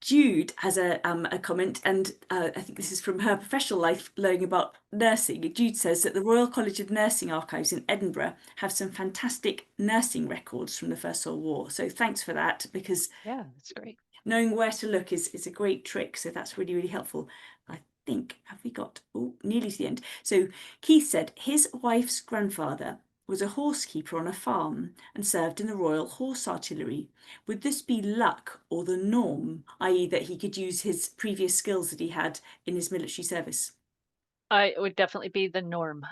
Jude has a comment, and I think this is from her professional life, learning about nursing. Jude says that the Royal College of Nursing Archives in Edinburgh have some fantastic nursing records from the First World War. So thanks for that, because Yeah, that's great. knowing where to look is a great trick. So that's really, really helpful. I think, have we got, oh, nearly to the end. So Keith said his wife's grandfather was a horsekeeper on a farm and served in the Royal Horse Artillery. Would this be luck or the norm, i.e., that he could use his previous skills that he had in his military service? It would definitely be the norm.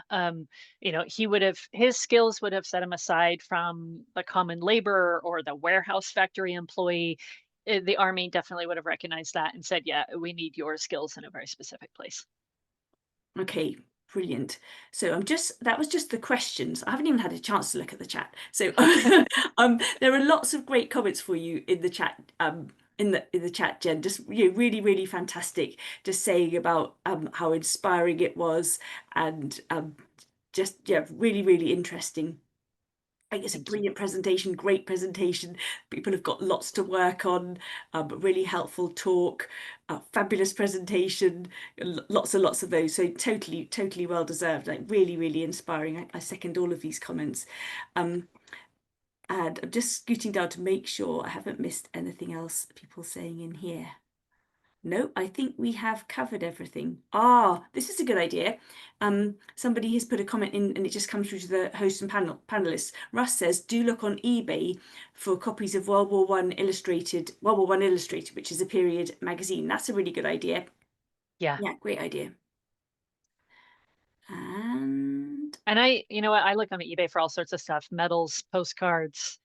He would have his skills would have set him aside from the common laborer or the warehouse factory employee. The army definitely would have recognized that and said, "Yeah, we need your skills in a very specific place." Okay, brilliant. So that was just the questions. I haven't even had a chance to look at the chat. So there are lots of great comments for you in the chat. In the chat, Jen, just really, really fantastic. Just saying about how inspiring it was, and just really, really interesting. I think it's a Thank you. brilliant presentation, great presentation. People have got lots to work on, really helpful talk, fabulous presentation, lots and lots of those. So totally, totally well deserved. Like really, really inspiring. I second all of these comments. Um, and I'm just scooting down to make sure I haven't missed anything else people saying in here. No, I think we have covered everything. Ah, this is a good idea. Somebody has put a comment in and it just comes through to the host and panelists. Russ says, do look on eBay for copies of World War One Illustrated, which is a period magazine. That's a really good idea. Yeah. Yeah, great idea. And And you know what, I look on eBay for all sorts of stuff, medals, postcards,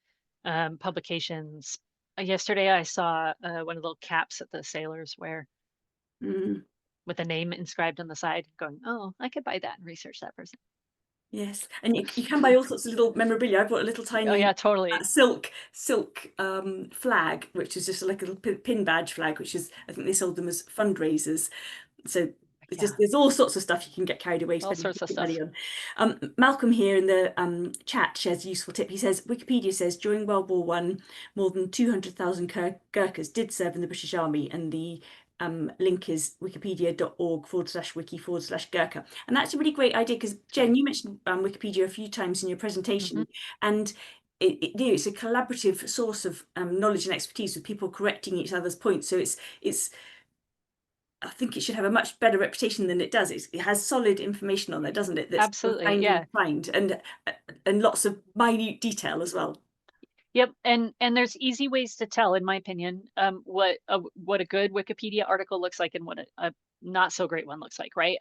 publications. Yesterday I saw one of the little caps that the sailors wear mm, with a name inscribed on the side, going, oh, I could buy that and research that person. yes, and you can buy all sorts of little memorabilia. I've got a little Oh tiny yeah, totally. silk flag, which is just like a little pin badge flag, which is I think they sold them as fundraisers. So Yeah, there's all sorts of stuff you can get carried away all spending sorts of money stuff. on. Malcolm here in the chat shares a useful tip. He says Wikipedia says during World War One, more than 200,000 Gurkhas did serve in the British Army, and the link is wikipedia.org/wiki/Gurkha. And that's a really great idea because Yeah. Jen, you mentioned Wikipedia a few times in your Hmm. presentation, and it's a collaborative source of knowledge and expertise with people correcting each other's points. So it's I think it should have a much better reputation than it does. It has solid information on there, doesn't it? That's Absolutely. refined and Yeah. refined, and lots of minute detail as well. Yep, and there's easy ways to tell, in my opinion, what a good Wikipedia article looks like and what a not so great one looks like, right?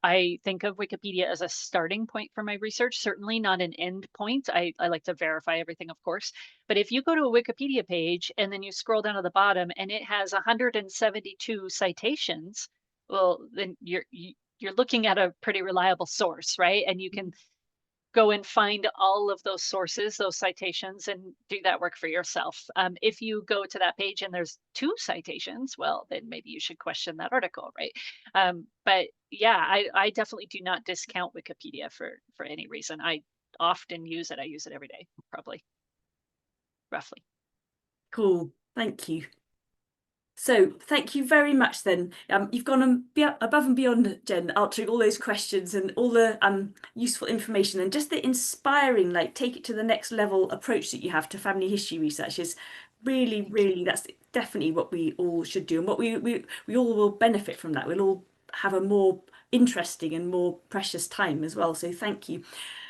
I think of Wikipedia as a starting point for my research, certainly not an end point. I like to verify everything, of course. But if you go to a Wikipedia page and then you scroll down to the bottom and it has 172 citations, well, then you're looking at a pretty reliable source, right? And you can go and find all of those sources, those citations, and do that work for yourself. If you go to that page and there's two citations, well, then maybe you should question that article, right? But yeah, I definitely do not discount Wikipedia for any reason. I often use it. I use it every day, probably, roughly. Cool. Thank you. So thank you very much then. You've gone above and beyond, Jen, answering all those questions and all the useful information and just the inspiring, like take it to the next level approach that you have to family history research is really, Thank you. really, that's definitely what we all should do. And what we all will benefit from that. We'll all have a more interesting and more precious time as well. So thank you.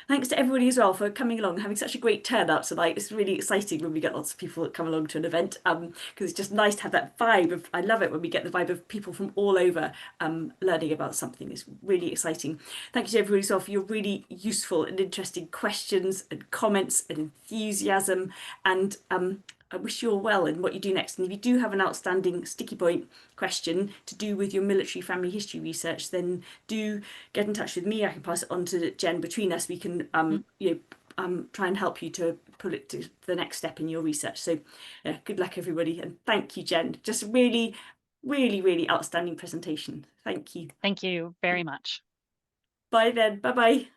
Thanks to everybody as well for coming along and having such a great turnout tonight. It's really exciting when we get lots of people that come along to an event because it's just nice to have that vibe of, I love it when we get the vibe of people from all over learning about something. It's really exciting. Thank you to everybody as well for your really useful and interesting questions and comments and enthusiasm. And I wish you all well in what you do next. And if you do have an outstanding sticky point question to do with your military family history research, then do get in touch with me. I can pass it on to Jen. Between us, we can Mhm. try and help you to put it to the next step in your research. So yeah, good luck everybody, and thank you, Jen. Just really, really, really outstanding presentation. Thank you. Thank you very much. Bye then. Bye bye.